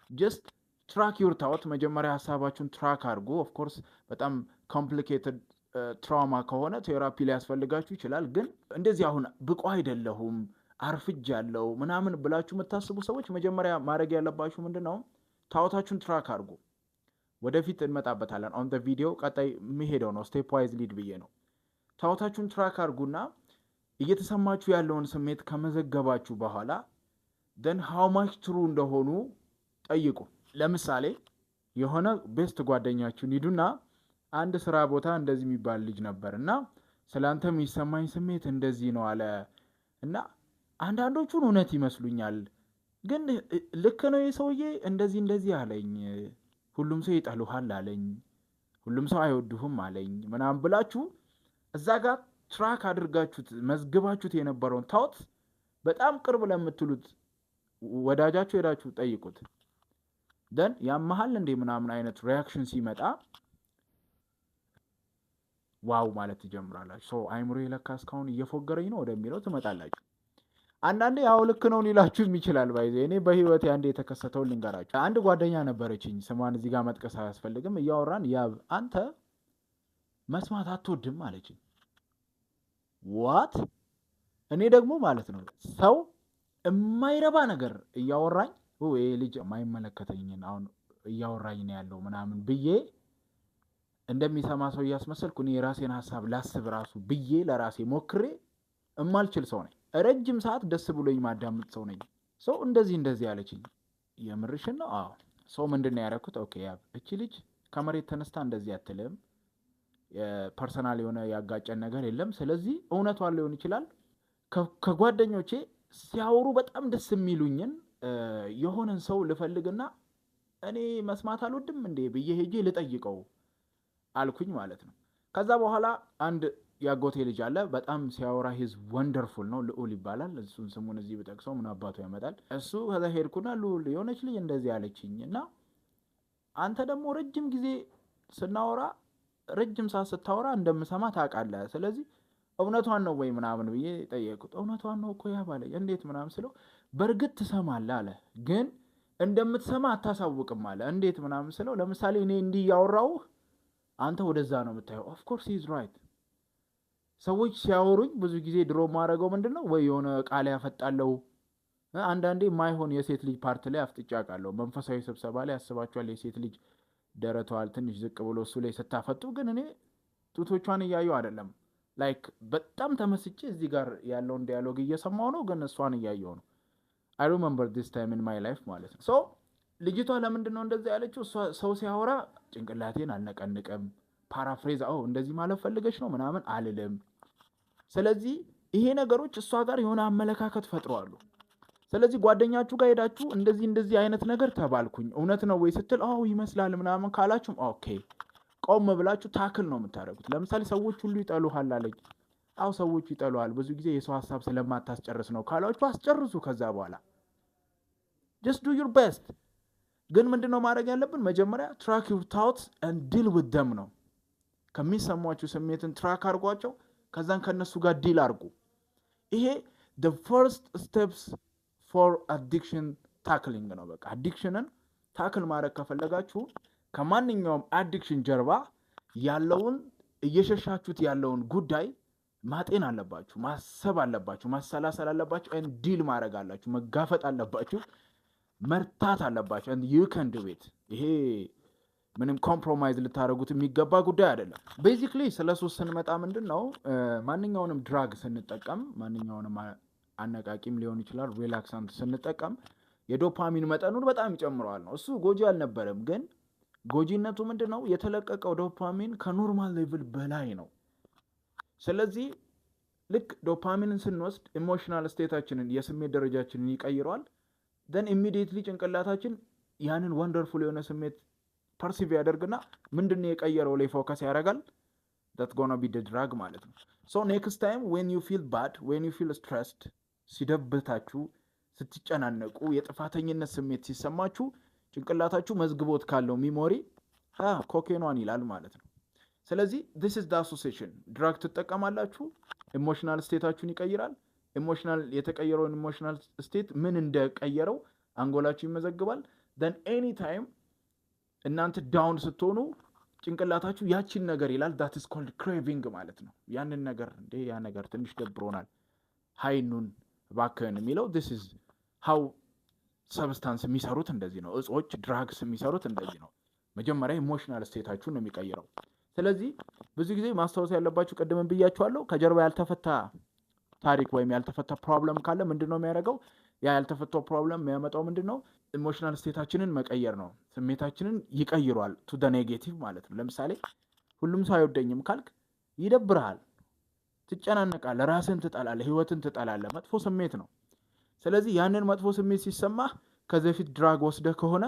just track your thought መጀመሪያ ሐሳባችሁን ትራክ አድርጉ። of course በጣም complicated ትራውማ ከሆነ ቴራፒ ሊያስፈልጋችሁ ይችላል። ግን እንደዚህ አሁን ብቁ አይደለሁም አርፍጃለሁ ምናምን ብላችሁ የምታስቡ ሰዎች መጀመሪያ ማድረግ ያለባችሁ ምንድነው ታውታችሁን ትራክ አድርጉ። ወደፊት እንመጣበታለን on the video ቀጣይ የሚሄደው ነው ስቴፕ ዋይዝ ሊድ ብዬ ነው። ታውታችሁን ትራክ አድርጉና እየተሰማችሁ ያለውን ስሜት ከመዘገባችሁ በኋላ then how much true እንደሆኑ ጠይቁ። ለምሳሌ የሆነ ቤስት ጓደኛችሁን ሂዱና አንድ ስራ ቦታ እንደዚህ የሚባል ልጅ ነበርና ስላንተ የሚሰማኝ ስሜት እንደዚህ ነው አለ እና አንዳንዶቹን እውነት ይመስሉኛል ግን ልክ ነው የሰውዬ እንደዚህ አለኝ፣ ሁሉም ሰው ይጠሉሃል አለኝ፣ ሁሉም ሰው አይወዱህም አለኝ ምናምን ብላችሁ እዛ ጋር ትራክ አድርጋችሁት መዝግባችሁት የነበረውን ታውት በጣም ቅርብ ለምትሉት ወዳጃችሁ ሄዳችሁ ጠይቁት። ደን ያመሃል እንደ ምናምን አይነት ሪአክሽን ሲመጣ ዋው ማለት ትጀምራላችሁ። ሶ አይምሮዬ ለካ እስካሁን እየፎገረኝ ነው ወደሚለው ትመጣላችሁ። አንዳንዴ ያው ልክ ነው ሊላችሁ ይችላል። ባይዘ እኔ በህይወቴ አንዴ የተከሰተው ልንገራችሁ። አንድ ጓደኛ ነበረችኝ፣ ስሟን እዚህ ጋር መጥቀስ አያስፈልግም። እያወራን ያብ አንተ መስማት አትወድም አለችኝ። ዋት እኔ ደግሞ ማለት ነው ሰው የማይረባ ነገር እያወራኝ ወይ ልጅ የማይመለከተኝን አሁን እያወራኝ ነው ያለው ምናምን ብዬ እንደሚሰማ ሰው እያስመሰልኩ እኔ የራሴን ሐሳብ ላስብ ራሱ ብዬ ለራሴ ሞክሬ እማልችል ሰው ነኝ። ረጅም ሰዓት ደስ ብሎኝ ማዳመጥ ሰው ነኝ። ሰው እንደዚህ ያለችኝ የምርሽን ነው? አዎ። ሰው ምንድን ነው ያደረኩት? ኦኬ ያብ እቺ ልጅ ከመሬት ተነስታ እንደዚህ አትልም፣ ፐርሰናል የሆነ ያጋጨን ነገር የለም። ስለዚህ እውነቷን ሊሆን ይችላል። ከጓደኞቼ ሲያወሩ በጣም ደስ የሚሉኝን የሆነን ሰው ልፈልግና እኔ መስማት አልወድም እንዴ ብዬ ሄጄ ልጠይቀው አልኩኝ ማለት ነው። ከዛ በኋላ አንድ ያጎቴ ልጅ አለ፣ በጣም ሲያወራ ሂዝ ወንደርፉል ነው፣ ልዑል ይባላል። እሱን ስሙን እዚህ ብጠቅሰው ምን አባቱ ያመጣል። እሱ ከዛ ሄድኩና ልዑል የሆነች ልጅ እንደዚህ አለችኝ እና አንተ ደግሞ ረጅም ጊዜ ስናወራ ረጅም ሰዓት ስታወራ እንደምሰማ ታውቃለህ፣ ስለዚህ እውነቷን ነው ወይ ምናምን ብዬ ጠየቁት። እውነቷን ነው እኮ ያባለኝ እንዴት ምናምን ስለው በእርግጥ ትሰማለህ አለ፣ ግን እንደምትሰማ አታሳውቅም አለ። እንዴት ምናምን ስለው ለምሳሌ እኔ እንዲህ ያወራውህ አንተ ወደዛ ነው የምታየው። ኦፍኮርስ ሂዝ ራይት። ሰዎች ሲያወሩኝ ብዙ ጊዜ ድሮ ማድረገው ምንድን ነው ወይ የሆነ ቃል ያፈጣለው፣ አንዳንዴ የማይሆን የሴት ልጅ ፓርት ላይ አፍጥጫ ቃለሁ። መንፈሳዊ ስብሰባ ላይ ያስባቸዋል የሴት ልጅ ደረቷል ትንሽ ዝቅ ብሎ እሱ ላይ ስታፈጡ፣ ግን እኔ ጡቶቿን እያየው አይደለም፣ ላይክ በጣም ተመስጬ እዚህ ጋር ያለውን ዲያሎግ እየሰማው ነው፣ ግን እሷን እያየው ነው። አይ ሪመምበር ዲስ ታይም ኢን ማይ ላይፍ ማለት ነው። ሶ ልጅቷ ለምንድን ነው እንደዚህ ያለችው? ሰው ሲያወራ ጭንቅላቴን አልነቀንቅም፣ ፓራፍሬዝ እንደዚህ ማለት ፈልገች ነው ምናምን አልልም። ስለዚህ ይሄ ነገሮች እሷ ጋር የሆነ አመለካከት ፈጥረዋሉ። ስለዚህ ጓደኛችሁ ጋር ሄዳችሁ እንደዚህ አይነት ነገር ተባልኩኝ እውነት ነው ወይ ስትል ይመስላል ምናምን ካላችሁም ኦኬ ቆም ብላችሁ ታክል ነው የምታደርጉት። ለምሳሌ ሰዎች ሁሉ ይጠሉሃል አለኝ። ሰዎች ይጠሉሃል ብዙ ጊዜ የሰው ሀሳብ ስለማታስጨርስ ነው ካላችሁ አስጨርሱ። ከዛ በኋላ just do your best። ግን ምንድነው ማድረግ ያለብን? መጀመሪያ track your thoughts and deal with them ነው። ከሚሰሟችሁ ስሜትን ትራክ አድርጓቸው፣ ከዛን ከነሱ ጋር ዲል አድርጉ። ይሄ the first steps for addiction tackling ነው። በቃ አዲክሽንን ታክል ማድረግ ከፈለጋችሁ ከማንኛውም አዲክሽን ጀርባ ያለውን እየሸሻችሁት ያለውን ጉዳይ ማጤን አለባችሁ፣ ማሰብ አለባችሁ፣ ማሰላሰል አለባችሁ፣ and ዲል ማድረግ አላችሁ፣ መጋፈጥ አለባችሁ፣ መርታት አለባችሁ። and you can do it። ይሄ ምንም ኮምፕሮማይዝ ልታደርጉት የሚገባ ጉዳይ አይደለም። ቤዚክሊ ስለ ሱስ ስንመጣ ምንድን ነው ማንኛውንም ድራግ ስንጠቀም፣ ማንኛውንም አነቃቂም ሊሆን ይችላል ሪላክሳንት ስንጠቀም የዶፓሚን መጠኑን በጣም ይጨምረዋል ነው። እሱ ጎጂ አልነበረም፣ ግን ጎጂነቱ ምንድን ነው? የተለቀቀው ዶፓሚን ከኖርማል ሌቭል በላይ ነው። ስለዚህ ልክ ዶፓሚንን ስንወስድ ኢሞሽናል ስቴታችንን የስሜት ደረጃችንን ይቀይረዋል። ደን ኢሚዲየትሊ ጭንቅላታችን ያንን ወንደርፉል የሆነ ስሜት ፐርሲቭ ያደርግና ምንድነው የቀየረው ላይ ፎከስ ያደርጋል። that's gonna be the drug ማለት ነው። so next time when you feel bad, when you feel stressed፣ ሲደብታችሁ፣ ስትጨናነቁ፣ የጥፋተኝነት ስሜት ሲሰማችሁ ጭንቅላታችሁ መዝግቦት ካለው ሚሞሪ ኮኬኗን ይላል ማለት ነው። ስለዚህ this is the association። ድራግ ትጠቀማላችሁ፣ ኢሞሽናል ስቴታችሁን ይቀይራል። የተቀየረውን ኢሞሽናል ስቴት ምን እንደቀየረው አንጎላችሁ ይመዘግባል። then anytime እናንተ ዳውን ስትሆኑ ጭንቅላታችሁ ያቺን ነገር ይላል። that is called craving ማለት ነው። ያንን ነገር ያ ነገር ትንሽ ደብሮናል፣ ሀይኑን ባከን የሚለው this is how ሰብስታንስ የሚሰሩት እንደዚህ ነው። እጾች ድራግስ የሚሰሩት እንደዚህ ነው። መጀመሪያ ኢሞሽናል ስቴታችሁን ነው የሚቀይረው። ስለዚህ ብዙ ጊዜ ማስታወስ ያለባችሁ ቅድምን ብያችኋለሁ፣ ከጀርባ ያልተፈታ ታሪክ ወይም ያልተፈታ ፕሮብለም ካለ ምንድነው የሚያደርገው? ያ ያልተፈታው ፕሮብለም የሚያመጣው ምንድነው? ኢሞሽናል ስቴታችንን መቀየር ነው። ስሜታችንን ይቀይሯል ቱ ደ ኔጌቲቭ ማለት ነው። ለምሳሌ ሁሉም ሰው አይወደኝም ካልክ ይደብርሃል፣ ትጨናነቃለህ፣ ራስን ትጠላለህ፣ ህይወትን ትጠላለህ። መጥፎ ስሜት ነው። ስለዚህ ያንን መጥፎ ስሜት ሲሰማህ ከዚህ በፊት ድራግ ወስደህ ከሆነ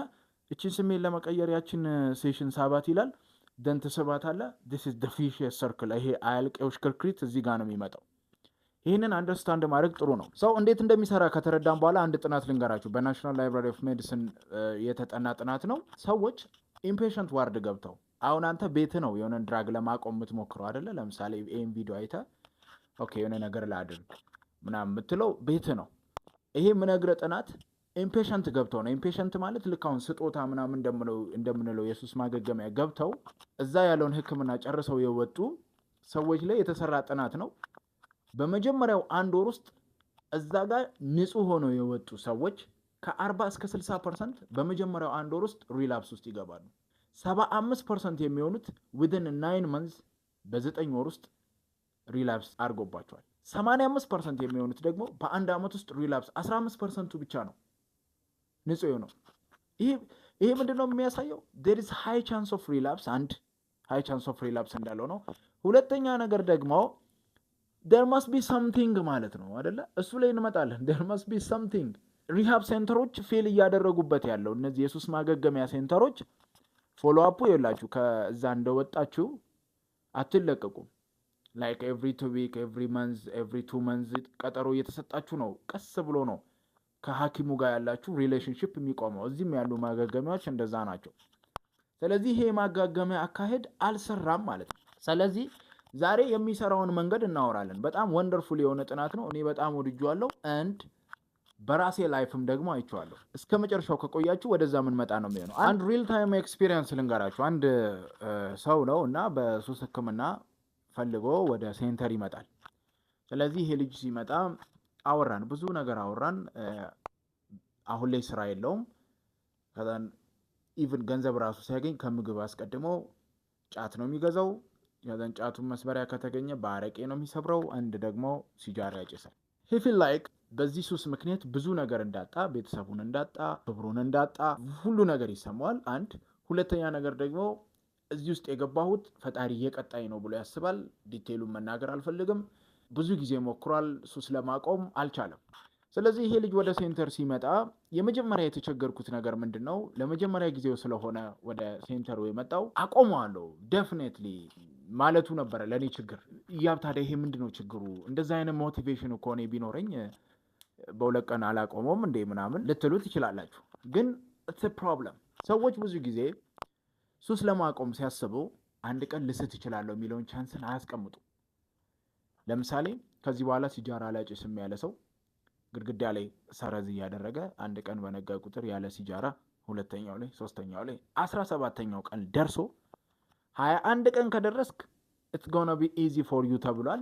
እቺን ስሜት ለመቀየር ያችን ሴሽን ሳባት ይላል ደን ትስባታለህ። this is the vicious circle። ይሄ አያልቀው ሽክርክሪት እዚህ ጋር ነው የሚመጣው። ይህንን አንደርስታንድ ማድረግ ጥሩ ነው። ሰው እንዴት እንደሚሰራ ከተረዳም በኋላ አንድ ጥናት ልንገራችሁ። በናሽናል ላይብራሪ ኦፍ ሜዲሲን የተጠና ጥናት ነው። ሰዎች ኢምፔሸንት ዋርድ ገብተው አሁን አንተ ቤት ነው የሆነን ድራግ ለማቆም የምትሞክረው አይደለ? ለምሳሌ ይሄን ቪዲዮ አይተህ ኦኬ የሆነ ነገር ላድርግ ምናምን የምትለው ቤት ነው። ይሄ ምነግርህ ጥናት ኢምፔሸንት ገብተው ነው። ኢምፔሸንት ማለት ልክ አሁን ስጦታ ምናምን እንደምንለው የሱስ ማገገሚያ ገብተው እዛ ያለውን ሕክምና ጨርሰው የወጡ ሰዎች ላይ የተሰራ ጥናት ነው። በመጀመሪያው አንድ ወር ውስጥ እዛ ጋር ንጹህ ሆነው የወጡ ሰዎች ከ40 እስከ 60% በመጀመሪያው አንድ ወር ውስጥ ሪላፕስ ውስጥ ይገባሉ። 75% የሚሆኑት within 9 months በ9 ወር ውስጥ ሪላፕስ አድርጎባቸዋል። 85% የሚሆኑት ደግሞ በአንድ ዓመት ውስጥ ሪላፕስ፣ 15%ቱ ብቻ ነው ንጹህ ነው። ይሄ ምንድነው የሚያሳየው? there is high chance of relapse and high chance of relapse እንዳለው ነው። ሁለተኛ ነገር ደግሞ there must be something ማለት ነው አይደለ? እሱ ላይ እንመጣለን። there must be something ሪሃብ ሴንተሮች ፌል እያደረጉበት ያለው እነዚህ የሱስ ማገገሚያ ሴንተሮች ፎሎ አፑ ይላችሁ ከዛ እንደወጣችሁ አትለቀቁም። ላይክ ኤቭሪ 2 ዊክ ኤቭሪ መንዝ ኤቭሪ 2 መንዝ ቀጠሮ እየተሰጣችሁ ነው። ቀስ ብሎ ነው ከሐኪሙ ጋር ያላችሁ ሪሌሽንሽፕ የሚቆመው። እዚህም ያሉ ማገገሚያዎች እንደዛ ናቸው። ስለዚህ ይሄ ማጋገሚያ አካሄድ አልሰራም ማለት ነው። ስለዚህ ዛሬ የሚሰራውን መንገድ እናወራለን። በጣም ወንደርፉል የሆነ ጥናት ነው። እኔ በጣም ወድጄዋለሁ አንድ በራሴ ላይፍም ደግሞ አይቼዋለሁ። እስከ መጨረሻው ከቆያችሁ ወደዛ ምን መጣ ነው የሚሆነው። አንድ ሪል ታይም ኤክስፒሪየንስ ልንገራችሁ። አንድ ሰው ነው እና በሱስ ሕክምና ፈልጎ ወደ ሴንተር ይመጣል። ስለዚህ ይሄ ልጅ ሲመጣ አወራን፣ ብዙ ነገር አወራን። አሁን ላይ ስራ የለውም። ከዛን ኢቭን ገንዘብ ራሱ ሲያገኝ ከምግብ አስቀድሞ ጫት ነው የሚገዛው። ከዛን ጫቱን መስበሪያ ከተገኘ በአረቄ ነው የሚሰብረው። አንድ ደግሞ ሲጃራ ያጨሳል። ሂ ፊል ላይክ በዚህ ሱስ ምክንያት ብዙ ነገር እንዳጣ፣ ቤተሰቡን እንዳጣ፣ ክብሩን እንዳጣ ሁሉ ነገር ይሰማዋል። አንድ ሁለተኛ ነገር ደግሞ እዚህ ውስጥ የገባሁት ፈጣሪ እየቀጣኝ ነው ብሎ ያስባል። ዲቴሉን መናገር አልፈልግም። ብዙ ጊዜ ሞክሯል፣ ሱስ ለማቆም አልቻለም። ስለዚህ ይሄ ልጅ ወደ ሴንተር ሲመጣ የመጀመሪያ የተቸገርኩት ነገር ምንድን ነው፣ ለመጀመሪያ ጊዜው ስለሆነ ወደ ሴንተሩ የመጣው አቆመዋለሁ ዴፊኔትሊ ማለቱ ነበረ ለእኔ ችግር። እያብ ታዲያ ይሄ ምንድን ነው ችግሩ? እንደዛ አይነት ሞቲቬሽን እኮ እኔ ቢኖረኝ በሁለት ቀን አላቆመውም እንዴ ምናምን ልትሉ ትችላላችሁ። ግን ኢትስ ፕሮብለም። ሰዎች ብዙ ጊዜ ሱስ ለማቆም ሲያስቡ አንድ ቀን ልስት እችላለሁ የሚለውን ቻንስን አያስቀምጡ። ለምሳሌ ከዚህ በኋላ ሲጃራ አላጭስም ያለ ሰው ግድግዳ ላይ ሰረዝ እያደረገ አንድ ቀን በነጋ ቁጥር ያለ ሲጃራ ሁለተኛው ላይ ሶስተኛው ላይ 17ኛው ቀን ደርሶ 21 ቀን ከደረስክ ኢትስ ጎና ቢ ኢዚ ፎር ዩ ተብሏል።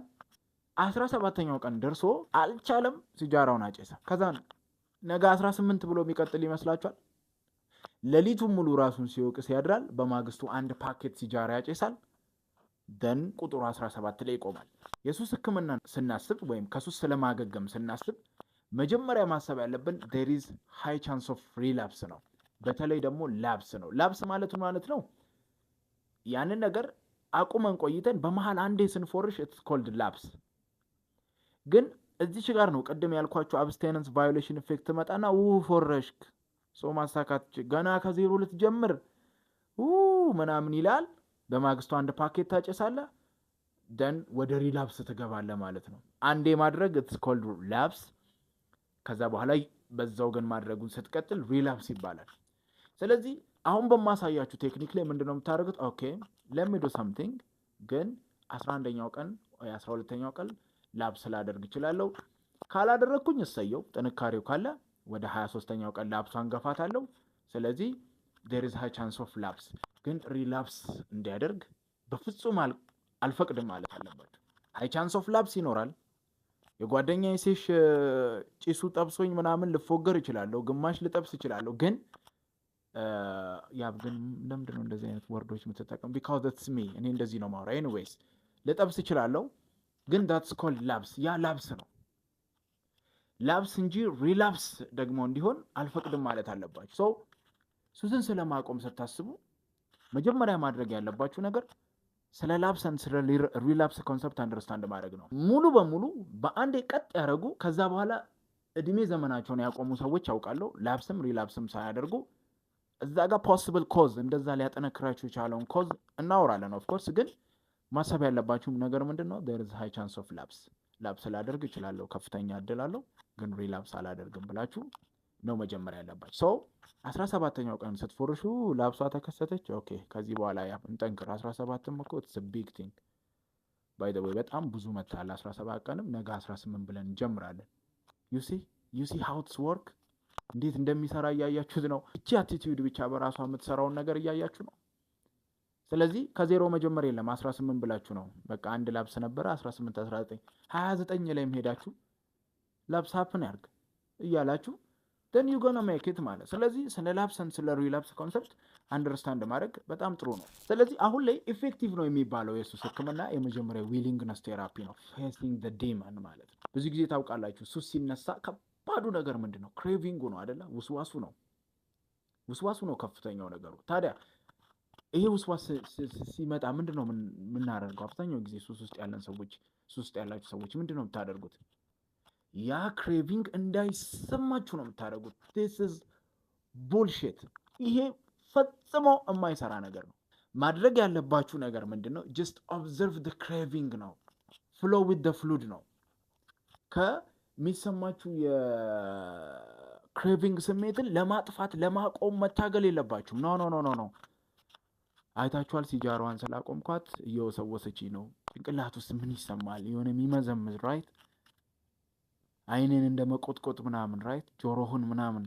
17ኛው ቀን ደርሶ አልቻለም፣ ሲጃራውን አጨሰ። ከዛ ነገ 18 ብሎ የሚቀጥል ይመስላችኋል? ሌሊቱን ሙሉ ራሱን ሲወቅስ ያድራል። በማግስቱ አንድ ፓኬት ሲጃራ ያጨሳል። ደን ቁጥሩ 17 ላይ ይቆማል። የሱስ ሕክምና ስናስብ ወይም ከሱስ ስለማገገም ስናስብ መጀመሪያ ማሰብ ያለብን there is high chance of relapse ነው። በተለይ ደግሞ ላፕስ ነው። ላፕስ ማለት ነው ያንን ነገር አቁመን ቆይተን በመሃል አንዴ ስንፎርሽ it's called lapse። ግን እዚች ጋር ነው ቅድም ያልኳችሁ አብስቴነንስ ቫዮሌሽን ኢፌክት መጣና ፎረሽክ ሰው ማሳካት ገና ከዜሮ ልትጀምር ምናምን ይላል። በማግስቱ አንድ ፓኬት ታጨሳለህ፣ ደን ወደ ሪላፕስ ትገባለህ ማለት ነው። አንዴ ማድረግ it's called lapse። ከዛ በኋላ በዛው ግን ማድረጉን ስትቀጥል ሪላፕስ ይባላል። ስለዚህ አሁን በማሳያችሁ ቴክኒክ ላይ ምንድነው የምታደርጉት? ኦኬ let me do something ግን 11ኛው ቀን ወይ 12ኛው ቀን ላፕስ ላደርግ እችላለሁ። ካላደረግኩኝ እሰየው፣ ጥንካሬው ካለ ወደ 23ኛው ቀን ላፕሷን ገፋታለሁ። ስለዚህ there is high chance of lapse። ግን ሪላፕስ እንዲያደርግ በፍጹም አልፈቅድም ማለት አለባችሁ። high chance of lapse ይኖራል። የጓደኛዬ ሴሽ ጭሱ ጠብሶኝ ምናምን ልፎገር እችላለሁ፣ ግማሽ ልጠብስ እችላለሁ። ግን ያብ ግን ለምንድን ነው እንደዚህ አይነት ወርዶች የምትጠቀም? because that's me እኔ እንደዚህ ነው ማውራ። ኤኒዌይስ ልጠብስ እችላለሁ፣ ግን that's called lapse። ያ ላፕስ ነው ላፕስ እንጂ ሪላፕስ ደግሞ እንዲሆን አልፈቅድም ማለት አለባችሁ። ሰው ሱስን ስለማቆም ስታስቡ መጀመሪያ ማድረግ ያለባችሁ ነገር ስለ ላፕስን ስለ ሪላፕስ ኮንሰፕት አንደርስታንድ ማድረግ ነው። ሙሉ በሙሉ በአንዴ ቀጥ ያደረጉ ከዛ በኋላ እድሜ ዘመናቸውን ያቆሙ ሰዎች ያውቃለሁ፣ ላፕስም ሪላፕስም ሳያደርጉ። እዛ ጋር ፖሲብል ኮዝ እንደዛ ሊያጠነክራችሁ የቻለውን ኮዝ እናወራለን። ኦፍኮርስ ግን ማሰብ ያለባችሁም ነገር ምንድን ነው? there is high chance of lapse። ላፕስ ላደርግ እችላለሁ፣ ከፍተኛ እድል አለው፣ ግን ሪላፕስ አላደርግም ብላችሁ ነው መጀመሪያ ያለባችሁ። ሰው 17ኛው ቀን ስትፎርሹ ላፕሷ ተከሰተች። ኦኬ ከዚህ በኋላ እንጠንክር። 17ም እኮ it's a big thing by the way በጣም ብዙ መታል። 17 ቀንም ነገ 18 ብለን እንጀምራለን። you see how it's work እንዴት እንደሚሰራ እያያችሁት ነው። እቺ አቲቲዩድ ብቻ በራሷ የምትሰራውን ነገር እያያችሁ ነው። ስለዚህ ከዜሮ መጀመር የለም። 18 ብላችሁ ነው በቃ አንድ ላፕስ ነበረ 18 19 29 ላይም ሄዳችሁ ላፕስ ሀፕን ያርግ እያላችሁ then you gonna make it ማለት። ስለዚህ ስለ ላፕስን ስለ ሪላፕስ ኮንሰፕት አንደርስታንድ ማድረግ በጣም ጥሩ ነው። ስለዚህ አሁን ላይ ኢፌክቲቭ ነው የሚባለው የሱስ ሕክምና የመጀመሪያው ዊሊንግነስ ቴራፒ ነው፣ ፌሲንግ ዘ ዲመን ማለት ነው። ብዙ ጊዜ ታውቃላችሁ ሱስ ሲነሳ ከባዱ ነገር ምንድን ነው? ክሬቪንጉ ነው አይደለ? ውስዋሱ ነው ከፍተኛው ነገሩ። ታዲያ ይሄ ውስዋስ ሲመጣ ምንድን ነው የምናደርገው? አብዛኛው ጊዜ ሱስ ውስጥ ያላችሁ ሰዎች ምንድን ነው የምታደርጉት? ያ ክሬቪንግ እንዳይሰማችሁ ነው የምታደርጉት። ዲስ ኢዝ ቡልሺት። ይሄ ፈጽሞ የማይሰራ ነገር ነው። ማድረግ ያለባችሁ ነገር ምንድን ነው? ጀስት ኦብዘርቭ ደ ክሬቪንግ ነው። ፍሎ ዊዝ ደ ፍሉድ ነው። ከሚሰማችሁ የክሬቪንግ ስሜትን ለማጥፋት ለማቆም መታገል የለባችሁም። ኖ ኖ ኖ ኖ ኖ። አይታችኋል? ሲጃሯን ስላቆምኳት እየወሰወሰች ነው። ጭንቅላት ውስጥ ምን ይሰማል? የሆነ የሚመዘምዝ ራይት፣ አይንን እንደ መቆጥቆጥ ምናምን ራይት፣ ጆሮህን ምናምን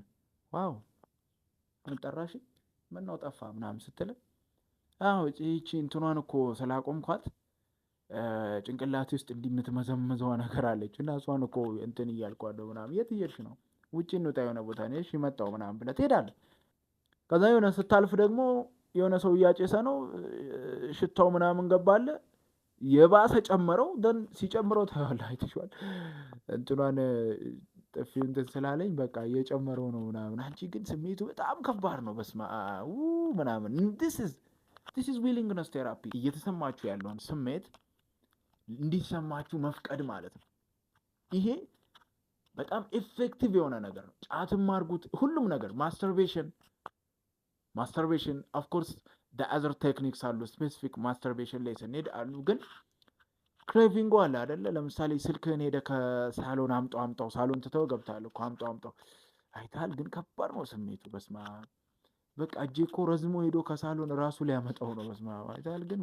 ዋው ምን ጠራሽ? ምን ነው ጠፋ ምናምን ስትል አዎ ይቺ እንትኗን እኮ ስላቆምኳት ጭንቅላቴ ውስጥ እንዲህ የምትመዘምዘዋ ነገር አለች እና እሷን እኮ እንትን እያልኳለሁ ምናምን። የት እየሄድሽ ነው? ውጭ እንውጣ የሆነ ቦታ ነሽ ይመጣው ምናምን ብለህ ትሄዳለህ። ከዛ የሆነ ስታልፍ ደግሞ የሆነ ሰው እያጨሰ ነው፣ ሽታው ምናምን ገባለ፣ የባሰ ጨመረው። ደን ሲጨምረው ታያለህ። አይተሽዋል? እንትኗን ጥፊው እንትን ስላለኝ በቃ እየጨመረው ነው ምናምን። አንቺ ግን ስሜቱ በጣም ከባድ ነው። በስመ አብ ምናምን። ዲስ ኢዝ ዊሊንግነስ ቴራፒ። እየተሰማችሁ ያለውን ስሜት እንዲሰማችሁ መፍቀድ ማለት ነው። ይሄ በጣም ኢፌክቲቭ የሆነ ነገር ነው። ጫትም አድርጉት፣ ሁሉም ነገር ማስተርቤሽን ኦፍኮርስ አዘር ቴክኒክስ አሉ። ስፔሲፊክ ማስተርቤሽን ላይ ስንሄድ አሉ። ግን ክሬቪንጉ አለ አይደለ? ለምሳሌ ስልክህን ሄደ ከሳሎን አምጣው ሳሎን ትተው ገብታል እኮ አምጣው አይታል። ግን ከባድ ነው ስሜቱ። በስማ በቃ እጄ እኮ ረዝሞ ሄዶ ከሳሎን ራሱ ሊያመጣው ነው። በስማ አይታል። ግን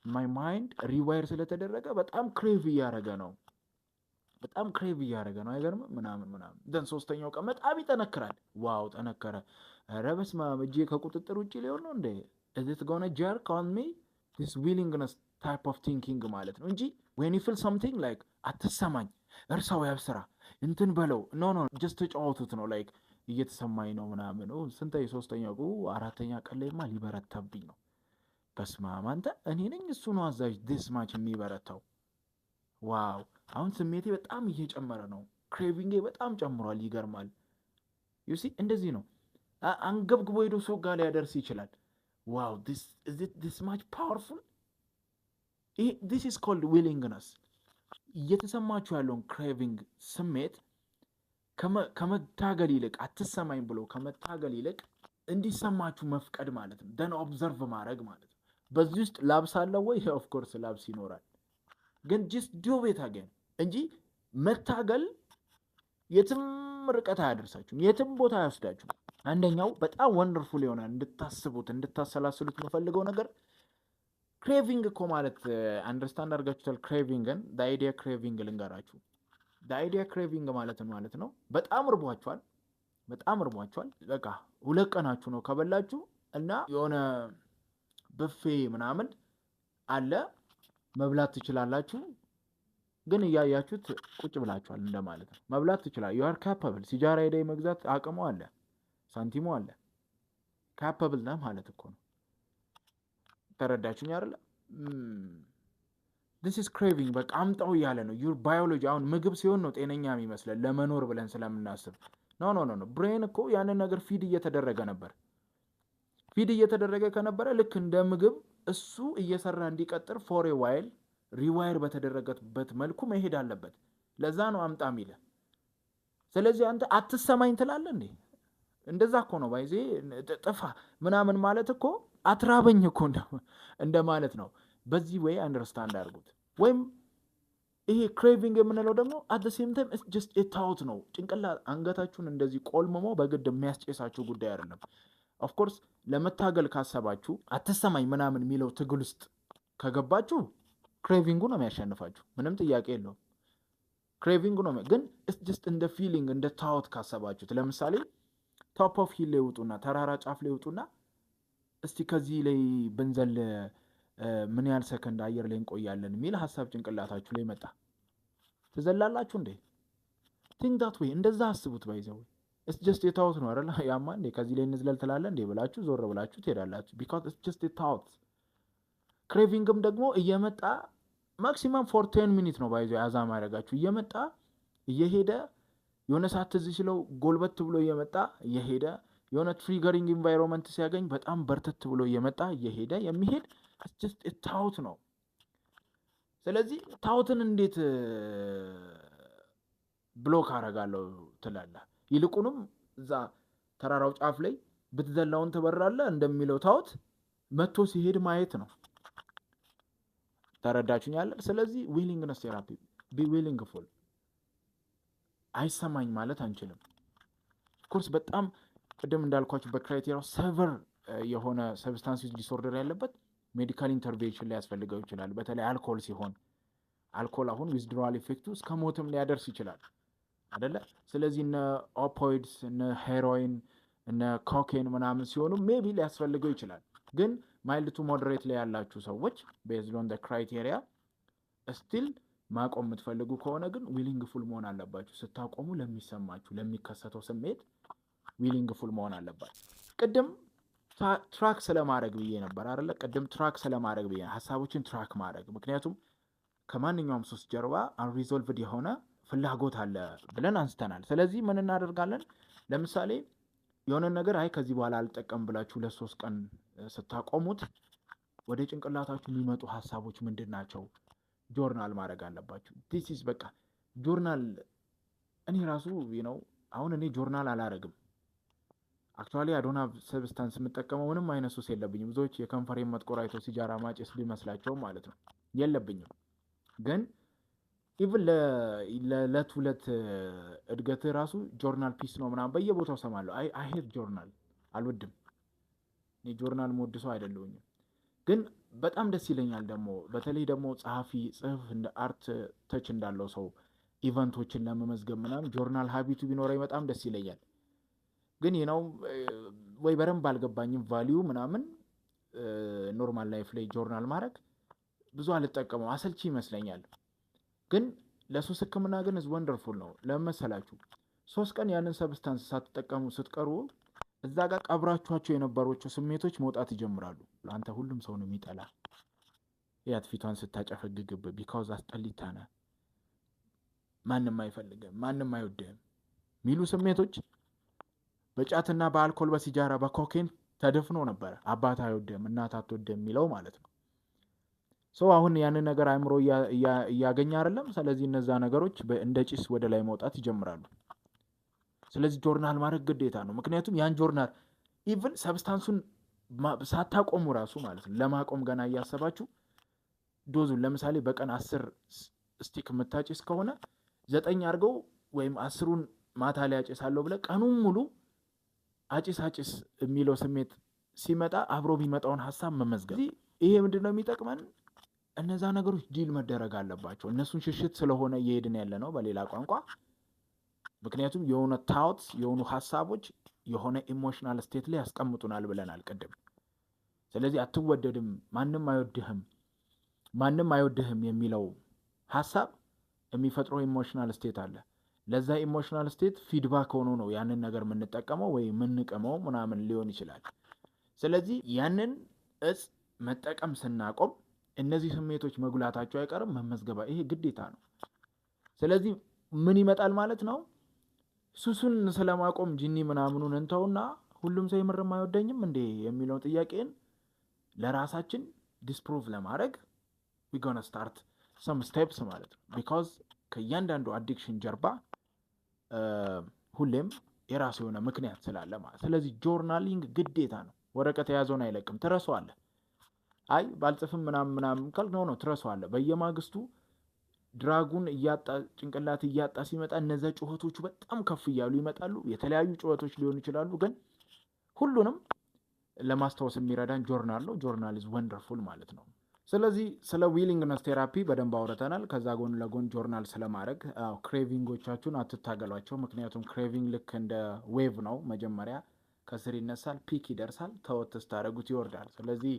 ማይ ማይንድ ሪዋይር ስለተደረገ በጣም ክሬቭ እያደረገ ነው። አይገርም? ምናምን ደን ሶስተኛው ቀን በጣም ይጠነክራል። ዋው ጠነከረ። ኧረ በስመ አብ እጄ ከቁጥጥር ውጭ ሊሆን ነው እንዴ? is it gonna jerk on me? this willingness type of thinking ማለት ነው እንጂ when you feel something like አትሰማኝ፣ እርሳው ያብስራ እንትን በለው ኖ just ተጫወቱት ነው like እየተሰማኝ ነው ምናምን። ስንተኛ ሶስተኛው አራተኛ ቀን ላይማ ሊበረታብኝ ነው። በስመ አብ አንተ እኔ ነኝ እሱ ነው አዛዥ this much የሚበረታው። ዋው አሁን ስሜቴ በጣም እየጨመረ ነው። ክሬቪንጌ በጣም ጨምሯል። ይገርማል። ዩሲ እንደዚህ ነው። አንገብግቦ ሄዶ ሰው ጋር ሊያደርስ ይችላል። ዋው this much powerful. this is called willingness. እየተሰማችሁ ያለውን ክሬቪንግ ስሜት ከመታገል ይልቅ አትሰማኝ ብሎ ከመታገል ይልቅ እንዲሰማችሁ መፍቀድ ማለት ነው። ደን ኦብዘርቭ ማድረግ ማለት ነው። በዚህ ውስጥ ላብስ አለው ወይ? ኦፍኮርስ ላብስ ይኖራል። ግን ጅስት ዲዮ ቤት አገኝ እንጂ መታገል የትም ርቀት አያደርሳችሁም፣ የትም ቦታ አያወስዳችሁም። አንደኛው በጣም ወንደርፉል የሆነ እንድታስቡት እንድታሰላስሉት የምፈልገው ነገር ክሬቪንግ እኮ ማለት አንደርስታንድ አድርጋችሁታል? ክሬቪንግን አይዲያ ክሬቪንግ ልንገራችሁ። አይዲያ ክሬቪንግ ማለት ነው በጣም እርቧችኋል። በቃ 2 ቀናችሁ ነው ከበላችሁ እና የሆነ ብፌ ምናምን አለ መብላት ትችላላችሁ። ግን እያያችሁት ቁጭ ብላችኋል እንደማለት ነው። መብላት ትችላላችሁ። you are capable። ሲጃራ ሄደ መግዛት አቅሙ አለ፣ ሳንቲሙ አለ። ካፓብል ነህ ማለት እኮ ነው። ተረዳችሁኝ አይደለ? this is craving። በቃ አምጣው እያለ ነው። your biology አሁን ምግብ ሲሆን ነው ጤነኛ የሚመስለን ለመኖር ብለን ስለምናስብ። ኖ ብሬን እኮ ያንን ነገር ፊድ እየተደረገ ነበር። ፊድ እየተደረገ ከነበረ ልክ እንደ ምግብ እሱ እየሰራ እንዲቀጥር ፎር ኤ ዋይል ሪዋይር በተደረገበት መልኩ መሄድ አለበት። ለዛ ነው አምጣ የሚልህ። ስለዚህ አንተ አትሰማኝ ትላለህ እንዴ? እንደዛ እኮ ነው ባይዜ ጥፋ ምናምን ማለት እኮ አትራበኝ እኮ እንደማለት ነው። በዚህ ወይ አንደርስታንድ አድርጉት። ወይም ይሄ ክሬቪንግ የምንለው ደግሞ አት ዘ ሴም ታይም ኢትስ ጀስት ኤ ታውት ነው። ጭንቅላት አንገታችሁን እንደዚህ ቆልምሞ በግድ የሚያስጨሳችሁ ጉዳይ አይደለም። ኦፍ ኮርስ ለመታገል ካሰባችሁ አትሰማኝ ምናምን የሚለው ትግል ውስጥ ከገባችሁ ክሬቪንጉ ነው የሚያሸንፋችሁ። ምንም ጥያቄ የለውም። ክሬቪንጉ ነው ግን ኢትስ ጀስት እንደ ፊሊንግ እንደ ታውት ካሰባችሁት፣ ለምሳሌ ቶፕ ኦፍ ሂል ላይ ውጡና ተራራ ጫፍ ላይ ውጡና እስቲ ከዚህ ላይ ብንዘል ምን ያህል ሰከንድ አየር ላይ እንቆያለን የሚል ሀሳብ ጭንቅላታችሁ ላይ መጣ። ትዘላላችሁ እንዴ? ቲንክ ዳት ዌይ። እንደዛ አስቡት። ባይዘው ኢትስ ጀስት ኤ ታውት ነው አይደል? ያማ እንዴ ከዚህ ላይ እንዝለል ትላለህ እንዴ ብላችሁ ዞር ብላችሁ ትሄዳላችሁ። ቢኮዝ ኢትስ ጀስት ኤ ታውት። ክሬቪንግም ደግሞ እየመጣ ማክሲመም ፎር 10 ሚኒት ነው ባይዘው ያዛ ማድረጋችሁ። እየመጣ እየሄደ የሆነ ሰዓት ትዝ ሲለው ጎልበት ብሎ እየመጣ እየሄደ የሆነ ትሪገሪንግ ኢንቫይሮንመንት ሲያገኝ በጣም በርተት ብሎ እየመጣ እየሄደ የሚሄድ ጀስት ታውት ነው። ስለዚህ ታውትን እንዴት ብሎክ አረጋለሁ ትላለህ። ይልቁንም እዛ ተራራው ጫፍ ላይ ብትዘላውን ትበራለህ እንደሚለው ታውት መጥቶ ሲሄድ ማየት ነው። ተረዳችሁኛል? ስለዚህ ዊሊንግነስ ቴራፒ ቢ ዊሊንግፉል አይሰማኝ ማለት አንችልም። ኮርስ በጣም ቅድም እንዳልኳችሁ በክራይቴሪያው ሰቨር የሆነ ሰብስታንስ ዩዝ ዲስኦርደር ያለበት ሜዲካል ኢንተርቬንሽን ላይ ያስፈልገው ይችላል። በተለይ አልኮል ሲሆን አልኮል አሁን ዊዝድሮዋል ኢፌክቱ እስከ ሞትም ሊያደርስ ይችላል አይደለ? ስለዚህ እነ ኦፖይድስ እነ ሄሮይን እነ ኮኬን ምናምን ሲሆኑ ሜቢ ሊያስፈልገው ይችላል። ግን ማይልድ ቱ ሞደሬት ላይ ያላችሁ ሰዎች ቤዝድ ኦን ክራይቴሪያ ስቲል ማቆም የምትፈልጉ ከሆነ ግን ዊሊንግ ፉል መሆን አለባችሁ። ስታቆሙ ለሚሰማችሁ ለሚከሰተው ስሜት ዊሊንግ ፉል መሆን አለባችሁ። ቅድም ትራክ ስለማድረግ ብዬ ነበር አይደለ? ቅድም ትራክ ስለማድረግ ብዬ ሀሳቦችን ትራክ ማድረግ፣ ምክንያቱም ከማንኛውም ሱስ ጀርባ አንሪዞልቭድ የሆነ ፍላጎት አለ ብለን አንስተናል። ስለዚህ ምን እናደርጋለን? ለምሳሌ የሆነ ነገር አይ ከዚህ በኋላ አልጠቀም ብላችሁ 2-3 ቀን ስታቆሙት ወደ ጭንቅላታችሁ የሚመጡ ሀሳቦች ምንድን ናቸው? ጆርናል ማድረግ አለባችሁ። ዲስ ኢዝ በቃ ጆርናል። እኔ ራሱ ነው አሁን እኔ ጆርናል አላረግም። አክቹዋሊ አዶና ሰብስታንስ የምጠቀመው ምንም አይነት ሱስ የለብኝም። ብዙዎች የከንፈሬን መጥቆር አይቶ ሲጃራ ማጨስ ቢመስላቸው ማለት ነው የለብኝም። ግን ኢቭን ለዕለት ሁለት እድገት ራሱ ጆርናል ፒስ ነው ምናምን በየቦታው ሰማለሁ። አይ ሄት ጆርናል አልወድም። እኔ ጆርናል መወድ ሰው አይደለሁኝም። ግን በጣም ደስ ይለኛል ደግሞ በተለይ ደግሞ ጸሐፊ ጽሁፍ እንደ አርት ተች እንዳለው ሰው ኢቨንቶችን ለመመዝገብ ምናምን ጆርናል ሀቢቱ ቢኖረኝ በጣም ደስ ይለኛል። ግን ነው ወይ በደንብ አልገባኝም ቫሊዩ ምናምን ኖርማል ላይፍ ላይ ጆርናል ማድረግ ብዙ አልጠቀመው፣ አሰልቺ ይመስለኛል። ግን ለሱስ ህክምና ግን ወንደርፉል ነው። ለመሰላችሁ 3 ቀን ያንን ሰብስታንስ ሳትጠቀሙ ስትቀሩ እዛ ጋር ቀብራችኋቸው የነበሯቸው ስሜቶች መውጣት ይጀምራሉ። አንተ ሁሉም ሰው ነው የሚጠላ፣ ያት ፊቷን ስታጨፈግግብ ቢካውዝ አስጠሊታ ነህ፣ ማንም አይፈልግም፣ ማንም አይወድህም ሚሉ ስሜቶች በጫትና በአልኮል በሲጃራ በኮኬን ተደፍኖ ነበረ። አባት አይወድህም እናት አትወድህም የሚለው ማለት ነው። ሰው አሁን ያንን ነገር አእምሮ እያገኘ አይደለም። ስለዚህ እነዛ ነገሮች እንደ ጭስ ወደ ላይ መውጣት ይጀምራሉ። ስለዚህ ጆርናል ማድረግ ግዴታ ነው። ምክንያቱም ያን ጆርናል ኢቭን ሰብስታንሱን ሳታቆሙ ራሱ ማለት ነው ለማቆም ገና እያሰባችሁ ዶዙን ለምሳሌ በቀን 10 ስቲክ የምታጭስ ከሆነ 9 አድርገው ወይም 10ን ማታ ላይ አጭሳለሁ ብለህ ቀኑን ሙሉ አጭስ የሚለው ስሜት ሲመጣ አብሮ የሚመጣውን ሀሳብ መመዝገብ። ይሄ ምንድን ነው የሚጠቅመን? እነዛ ነገሮች ዲል መደረግ አለባቸው። እነሱን ሽሽት ስለሆነ እየሄድን ያለ ነው በሌላ ቋንቋ። ምክንያቱም የሆነ ታውትስ የሆኑ ሀሳቦች የሆነ ኢሞሽናል ስቴት ላይ ያስቀምጡናል ብለናል ቅድም። ስለዚህ አትወደድም፣ ማንም አይወድህም የሚለው ሀሳብ የሚፈጥረው ኢሞሽናል ስቴት አለ። ለዛ ኢሞሽናል ስቴት ፊድባክ ሆኖ ነው ያንን ነገር የምንጠቀመው ወይ የምንቀመው ምናምን ሊሆን ይችላል። ስለዚህ ያንን እጽ መጠቀም ስናቆም እነዚህ ስሜቶች መጉላታቸው አይቀርም፣ መመዝገባ ይሄ ግዴታ ነው። ስለዚህ ምን ይመጣል ማለት ነው? ሱሱን ስለማቆም ጂኒ ምናምኑን እንተውና ሁሉም ሰው የምርም አይወደኝም እንዴ የሚለውን ጥያቄን ለራሳችን ዲስፕሩቭ ለማድረግ we gonna start some steps ማለት ነው። ቢካዝ ከእያንዳንዱ አዲክሽን ጀርባ ሁሌም የራሱ የሆነ ምክንያት ስላለ ማለት። ስለዚህ ጆርናሊንግ ግዴታ ነው። ወረቀት የያዘውን አይለቅም፣ ትረሳዋለህ። አይ ባልጽፍም ምናምን ካልክ ነው ትረሳዋለህ። በየማግስቱ ድራጉን እያጣ ጭንቅላት እያጣ ሲመጣ እነዛ ጩኸቶቹ በጣም ከፍ እያሉ ይመጣሉ። የተለያዩ ጩኸቶች ሊሆኑ ይችላሉ፣ ግን ሁሉንም ለማስታወስ የሚረዳን ጆርናል ነው። ጆርናል ኢዝ ወንደርፉል ማለት ነው። ስለዚህ ስለ ዊሊንግነስ ቴራፒ በደንብ አውርተናል። ከዛ ጎን ለጎን ጆርናል ስለማድረግ ክሬቪንጎቻችሁን አትታገሏቸው። ምክንያቱም ክሬቪንግ ልክ እንደ ዌቭ ነው። መጀመሪያ ከስር ይነሳል፣ ፒክ ይደርሳል፣ ተወት ስታደርጉት ይወርዳል። ስለዚህ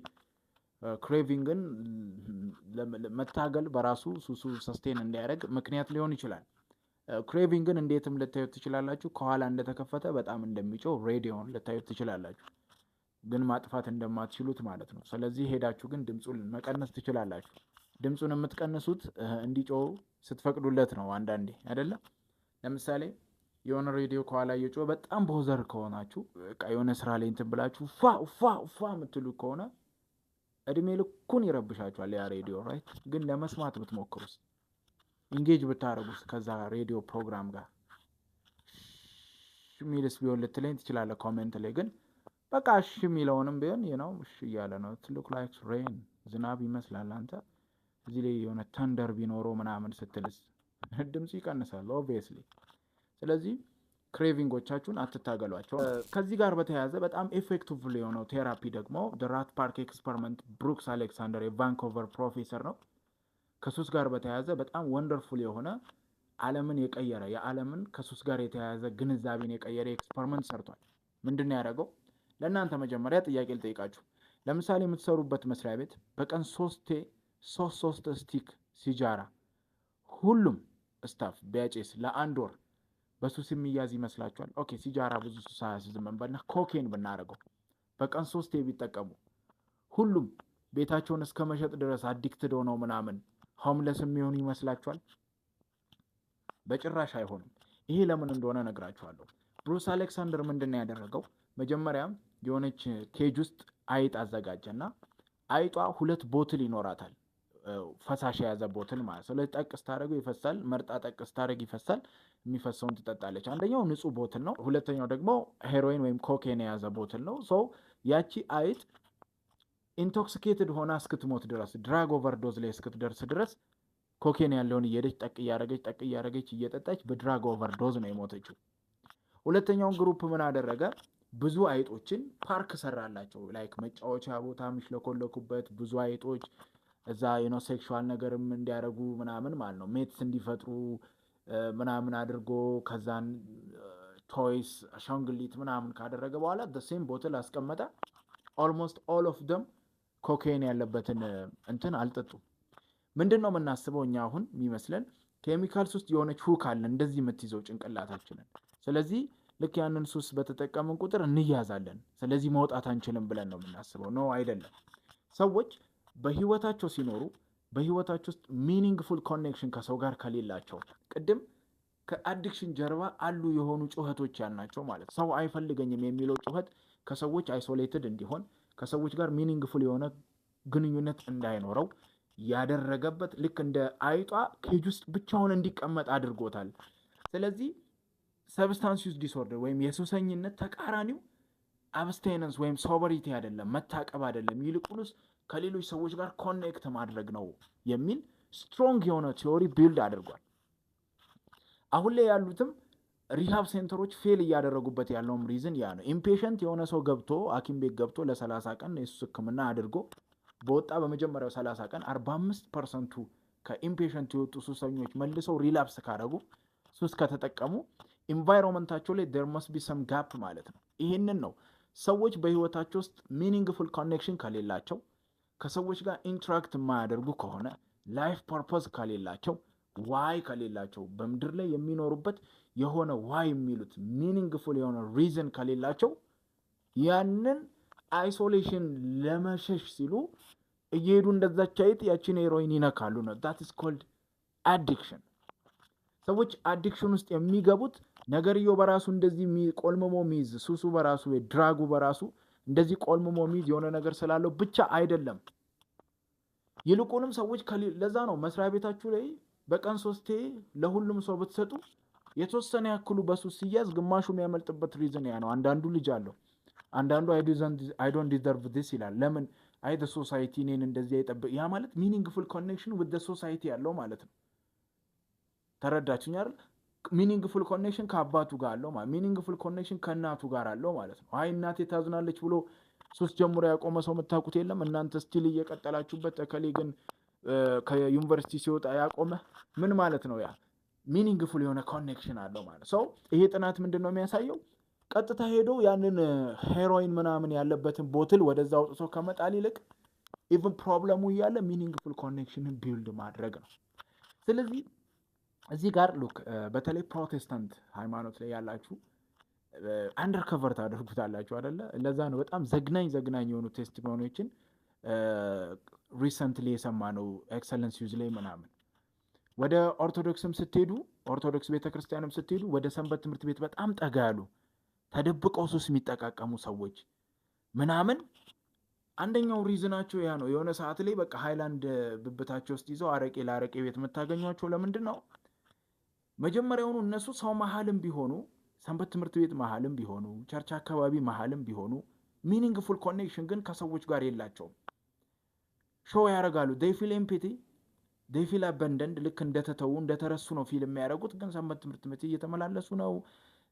ክሬቪንግን መታገል በራሱ ሱሱ ሰስቴን እንዲያደርግ ምክንያት ሊሆን ይችላል። ክሬቪንግን እንዴትም ልታዩት ትችላላችሁ። ከኋላ እንደተከፈተ በጣም እንደሚጮህ ሬዲዮን ልታዩት ትችላላችሁ፣ ግን ማጥፋት እንደማትችሉት ማለት ነው። ስለዚህ ሄዳችሁ ግን ድምፁን መቀነስ ትችላላችሁ። ድምፁን የምትቀንሱት እንዲጮህ ስትፈቅዱለት ነው። አንዳንዴ አይደለም። ለምሳሌ የሆነ ሬዲዮ ከኋላ እየጮህ በጣም ቦዘር ከሆናችሁ የሆነ ስራ ላይ እንትን ብላችሁ ፋ የምትሉ ከሆነ እድሜ ልኩን ይረብሻችኋል ያ ሬዲዮ ራይት። ግን ለመስማት ብትሞክሩስ ኢንጌጅ ብታደርጉት ከዛ ሬዲዮ ፕሮግራም ጋር ሚልስ ቢሆን ልትለኝ ትችላለህ ኮሜንት ላይ። ግን በቃ እሺ የሚለውንም ቢሆን ነው እሺ እያለ ነው። ሉክ ላይክ ሬን ዝናብ ይመስላል። አንተ እዚህ ላይ የሆነ ተንደር ቢኖረው ምናምን ስትልስ ድምፁ ይቀንሳል ኦብቪየስሊ። ስለዚህ ክሬቪንጎቻችሁን አትታገሏቸው። ከዚህ ጋር በተያያዘ በጣም ኤፌክቲቭ የሆነው ቴራፒ ደግሞ ራት ፓርክ ኤክስፐሪመንት ብሩክስ አሌክሳንደር የቫንኮቨር ፕሮፌሰር ነው። ከሱስ ጋር በተያያዘ በጣም ወንደርፉል የሆነ ዓለምን የቀየረ የዓለምን ከሱስ ጋር የተያያዘ ግንዛቤን የቀየረ ኤክስፐሪመንት ሰርቷል። ምንድን ነው ያደረገው? ለእናንተ መጀመሪያ ጥያቄ ልጠይቃችሁ። ለምሳሌ የምትሰሩበት መስሪያ ቤት በቀን ሶስት ስቲክ ሲጃራ ሁሉም ስታፍ ቢያጨስ ለአንድ ወር በሱስ የሚያዝ ይመስላችኋል? ኦኬ ሲጃራ ብዙ ሱስ አያስይዝም እንበልና ኮኬን ብናደርገው በቀን 3 ቢጠቀሙ ሁሉም ቤታቸውን እስከ መሸጥ ድረስ አዲክትድ ሆነው ምናምን ሆምለስ የሚሆኑ ይመስላችኋል? በጭራሽ አይሆንም። ይሄ ለምን እንደሆነ ነግራችኋለሁ። ብሩስ አሌክሳንደር ምንድን ነው ያደረገው? መጀመሪያም የሆነች ኬጅ ውስጥ አይጥ አዘጋጀና አይጧ 2 ቦትል ይኖራታል፣ ፈሳሽ የያዘ ቦትል ማለት። ስለዚህ ጠቅ ስታደርገው ይፈሳል፣ መርጣ ጠቅ ስታደርግ ይፈሳል፣ የሚፈሰውን ትጠጣለች። አንደኛው ንጹህ ቦትል ነው፣ ሁለተኛው ደግሞ ሄሮይን ወይም ኮኬን የያዘ ቦትል ነው። ሶ ያቺ አይጥ ኢንቶክሲኬትድ ሆና እስክትሞት ድረስ ድራግ ኦቨርዶዝ ላይ እስክትደርስ ድረስ ኮኬን ያለውን እየሄደች ጠቅ እያደረገች እየጠጣች በድራግ ኦቨርዶዝ ነው የሞተችው። ሁለተኛውን ግሩፕ ምን አደረገ? ብዙ አይጦችን ፓርክ ሰራላቸው፣ ላይክ መጫወቻ ቦታ የሚሽለኮለኩበት ብዙ አይጦች እዛ ሴክሹዋል ነገርም እንዲያደርጉ ምናምን ማለት ነው፣ ሜትስ እንዲፈጥሩ ምናምን አድርጎ ከዛን ቶይስ አሻንጉሊት ምናምን ካደረገ በኋላ ሴም ቦትል አስቀመጠ። ኦልሞስት ኦል ኦፍ ደም ኮኬን ያለበትን እንትን አልጠጡም። ምንድን ነው የምናስበው እኛ አሁን የሚመስለን ኬሚካልስ ውስጥ የሆነች ሁክ አለ እንደዚህ የምትይዘው ጭንቅላታችንን። ስለዚህ ልክ ያንን ሱስ በተጠቀምን ቁጥር እንያዛለን፣ ስለዚህ መውጣት አንችልም ብለን ነው የምናስበው። ነው አይደለም። ሰዎች በህይወታቸው ሲኖሩ በህይወታቸው ውስጥ ሚኒንግፉል ኮኔክሽን ከሰው ጋር ከሌላቸው፣ ቅድም ከአዲክሽን ጀርባ አሉ የሆኑ ጩኸቶች ያልናቸው ማለት ሰው አይፈልገኝም የሚለው ጩኸት ከሰዎች አይሶሌትድ እንዲሆን ከሰዎች ጋር ሚኒንግፉል የሆነ ግንኙነት እንዳይኖረው ያደረገበት ልክ እንደ አይጧ ኬጅ ውስጥ ብቻውን እንዲቀመጥ አድርጎታል። ስለዚህ ሰብስታንስ ዩዝ ዲስኦርደር ወይም የሱሰኝነት ተቃራኒው አብስቴነንስ ወይም ሶበሪቲ አይደለም፣ መታቀብ አይደለም፣ ይልቁንስ ከሌሎች ሰዎች ጋር ኮኔክት ማድረግ ነው የሚል ስትሮንግ የሆነ ቲዮሪ ቢልድ አድርጓል። አሁን ላይ ያሉትም ሪሃብ ሴንተሮች ፌል እያደረጉበት ያለውም ሪዝን ያ ነው። ኢምፔሸንት የሆነ ሰው ገብቶ ሐኪም ቤት ገብቶ ለ30 ቀን የሱስ ሕክምና አድርጎ በወጣ በመጀመሪያው 30 ቀን 45% ከኢምፔሸንት የወጡ ሱሰኞች መልሰው ሪላፕስ ካደረጉ ሱስ ከተጠቀሙ ኢንቫይሮንመንታቸው ላይ there must be some gap ማለት ነው። ይሄንን ነው ሰዎች በህይወታቸው ውስጥ ሚኒንግፉል ኮኔክሽን ከሌላቸው፣ ከሰዎች ጋር ኢንትራክት የማያደርጉ ከሆነ፣ ላይፍ ፐርፖዝ ከሌላቸው፣ ዋይ ከሌላቸው፣ በምድር ላይ የሚኖሩበት የሆነ ዋይ የሚሉት ሚኒንግፉል የሆነ ሪዝን ከሌላቸው ያንን አይሶሌሽን ለመሸሽ ሲሉ እየሄዱ እንደዛች አይጥ ያችን ሄሮይን ይነካሉ ነው። that is called addiction። ሰዎች አዲክሽን ውስጥ የሚገቡት ነገርየው በራሱ እንደዚህ ቆልምሞ ሚይዝ ሱሱ በራሱ ድራጉ በራሱ እንደዚህ ቆልምሞ ሚይዝ የሆነ ነገር ስላለው ብቻ አይደለም። ይልቁንም ሰዎች ለዛ ነው መስሪያ ቤታችሁ ላይ በቀን 3 ለሁሉም ሰው ብትሰጡ የተወሰነ ያክሉ በሱስ ሲያዝ ግማሹ የሚያመልጥበት ሪዝን ያ ነው። አንዳንዱ ልጅ አለው፣ አንዳንዱ I don't deserve this ይላል። ለምን አይ the society እኔን እንደዚህ አይጠብቅ። ያ ማለት ሚኒንግፉል ኮኔክሽን with the society ያለው ማለት ነው። ተረዳችሁኝ አይደል? ሚኒንግፉል ኮኔክሽን ከአባቱ ጋር አለው ማለት፣ ሚኒንግፉል ኮኔክሽን ከእናቱ ጋር አለው ማለት ነው። አይ እናቴ ታዝናለች ብሎ ሱስ ጀምሮ ያቆመ ሰው የምታውቁት የለም? እናንተ ስቲል እየቀጠላችሁበት፣ እከሌ ግን ከዩኒቨርሲቲ ሲወጣ ያቆመ ምን ማለት ነው? ያ ሚኒንግፉል የሆነ ኮኔክሽን አለው ማለት ሰው። ይሄ ጥናት ምንድን ነው የሚያሳየው? ቀጥታ ሄዶ ያንን ሄሮይን ምናምን ያለበትን ቦትል ወደዛ አውጥቶ ከመጣል ይልቅ ኢቭን ፕሮብለሙ እያለ ሚኒንግፉል ኮኔክሽንን ቢልድ ማድረግ ነው። ስለዚህ እዚህ ጋር ሉክ በተለይ ፕሮቴስታንት ሃይማኖት ላይ ያላችሁ አንደርከቨር ታደርጉታላችሁ አይደለ? ለዛ ነው በጣም ዘግናኝ የሆኑ ቴስቲሞኒዎችን ሪሰንትሊ የሰማነው ኤክሰለንስ ዩዝ ላይ ምናምን። ወደ ኦርቶዶክስም ስትሄዱ፣ ኦርቶዶክስ ቤተክርስቲያንም ስትሄዱ ወደ ሰንበት ትምህርት ቤት በጣም ጠጋ ያሉ ተደብቀው ሱስ የሚጠቃቀሙ ሰዎች ምናምን አንደኛው ሪዝናቸው ያ ነው። የሆነ ሰዓት ላይ በቃ ሃይላንድ ብብታቸው ውስጥ ይዘው አረቄ ለአረቄ ቤት የምታገኟቸው ለምንድን ነው? መጀመሪያውኑ እነሱ ሰው መሀልም ቢሆኑ ሰንበት ትምህርት ቤት መሀልም ቢሆኑ ቸርች አካባቢ መሀልም ቢሆኑ ሚኒንግፉል ኮኔክሽን ግን ከሰዎች ጋር የላቸውም። ሾው ያደርጋሉ። ዴይ ፊል ኤምፒቲ ዴይ ፊል አበንደንድ ልክ እንደተተዉ እንደተረሱ ነው ፊልም የሚያደርጉት። ግን ሰንበት ትምህርት ቤት እየተመላለሱ ነው፣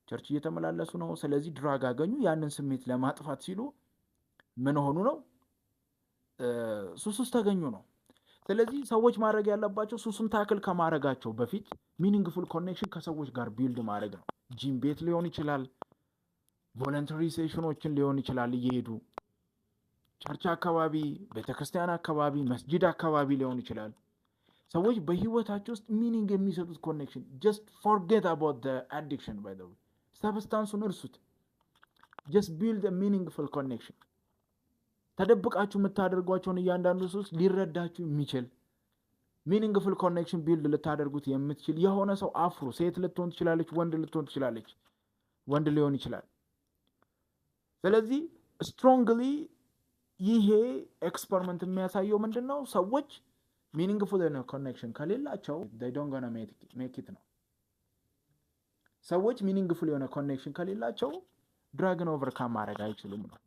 ቸርች እየተመላለሱ ነው። ስለዚህ ድራግ አገኙ። ያንን ስሜት ለማጥፋት ሲሉ ምን ሆኑ ነው? ሱስ ውስጥ ተገኙ ነው። ስለዚህ ሰዎች ማድረግ ያለባቸው ሱሱን ታክል ከማድረጋቸው በፊት ሚኒንግፉል ኮኔክሽን ከሰዎች ጋር ቢልድ ማድረግ ነው። ጂም ቤት ሊሆን ይችላል፣ ቮለንተሪ ሴሽኖችን ሊሆን ይችላል፣ እየሄዱ ቸርች አካባቢ፣ ቤተክርስቲያን አካባቢ፣ መስጂድ አካባቢ ሊሆን ይችላል። ሰዎች በህይወታቸው ውስጥ ሚኒንግ የሚሰጡት ኮኔክሽን ጀስት ፎርጌት አባውት አዲክሽን ባይ ዘ ዌይ ሰብስታንሱን እርሱት። ጀስት ቢልድ ሚኒንግፉል ኮኔክሽን። ተደብቃችሁ የምታደርጓቸውን እያንዳንዱ ሰዎች ሊረዳችሁ የሚችል ሚኒንግፉል ኮኔክሽን ቢልድ ልታደርጉት የምትችል የሆነ ሰው አፍሩ። ሴት ልትሆን ትችላለች፣ ወንድ ልትሆን ትችላለች፣ ወንድ ሊሆን ይችላል። ስለዚህ ስትሮንግሊ ይሄ ኤክስፐሪመንት የሚያሳየው ምንድን ነው? ሰዎች ሚኒንግፉል ኮኔክሽን ከሌላቸው they don't gonna make it ነው። ሰዎች ሚኒንግፉል የሆነ ኮኔክሽን ከሌላቸው ድራግን ኦቨርካም ማድረግ አይችሉም ነው።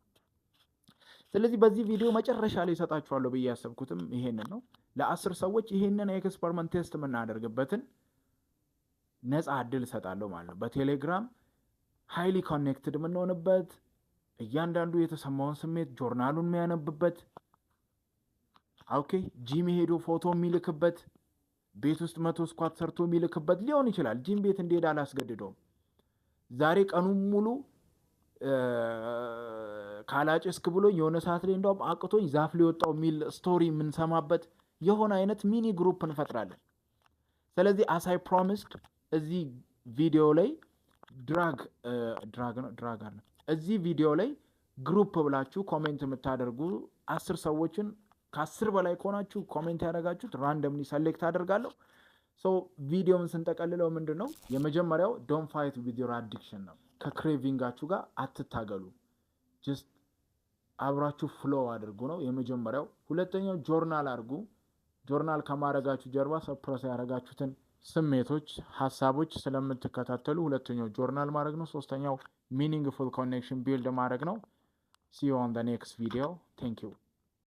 ስለዚህ በዚህ ቪዲዮ መጨረሻ ላይ እሰጣችኋለሁ ብዬ ያሰብኩትም ይሄንን ነው። ለ10 ሰዎች ይሄንን ኤክስፐሪመንት ቴስት የምናደርግበትን ነፃ እድል እሰጣለሁ ማለት ነው። በቴሌግራም ሃይሊ ኮኔክትድ የምንሆንበት እያንዳንዱ የተሰማውን ስሜት ጆርናሉን የሚያነብበት፣ ኦኬ ጂም ሄዶ ፎቶ የሚልክበት፣ ቤት ውስጥ 100 ስኳት ሰርቶ የሚልክበት ሊሆን ይችላል። ጂም ቤት እንዲሄድ አላስገድደውም። ዛሬ ቀኑን ሙሉ ካላጭስክ ብሎ የሆነ ሰዓት ላይ እንደውም አቅቶኝ ዛፍ ሊወጣው የሚል ስቶሪ የምንሰማበት የሆነ አይነት ሚኒ ግሩፕ እንፈጥራለን። ስለዚህ አሳይ ፕሮሚስድ እዚህ ቪዲዮ ላይ ድራግ አለ። እዚህ ቪዲዮ ላይ ግሩፕ ብላችሁ ኮሜንት የምታደርጉ 10 ሰዎችን ከ10 በላይ ከሆናችሁ ኮሜንት ያደረጋችሁት ራንደምሊ ሰሌክት አደርጋለሁ። ቪዲዮውን ስንጠቀልለው ምንድን ነው? የመጀመሪያው ዶንት ፋይት ዊዝ ዮር አዲክሽን ነው። ከክሬቪንጋችሁ ጋር አትታገሉ። ጀስት አብራችሁ ፍሎ አድርጉ ነው የመጀመሪያው። ሁለተኛው ጆርናል አድርጉ። ጆርናል ከማድረጋችሁ ጀርባ ሰፕረስ ያደረጋችሁትን ስሜቶች፣ ሀሳቦች ስለምትከታተሉ ሁለተኛው ጆርናል ማድረግ ነው። ሶስተኛው ሚኒንግፉል ኮኔክሽን ቢልድ ማድረግ ነው። ሲ ዩ ኦን ዘ ኔክስት ቪዲዮ። ቴንክ ዩ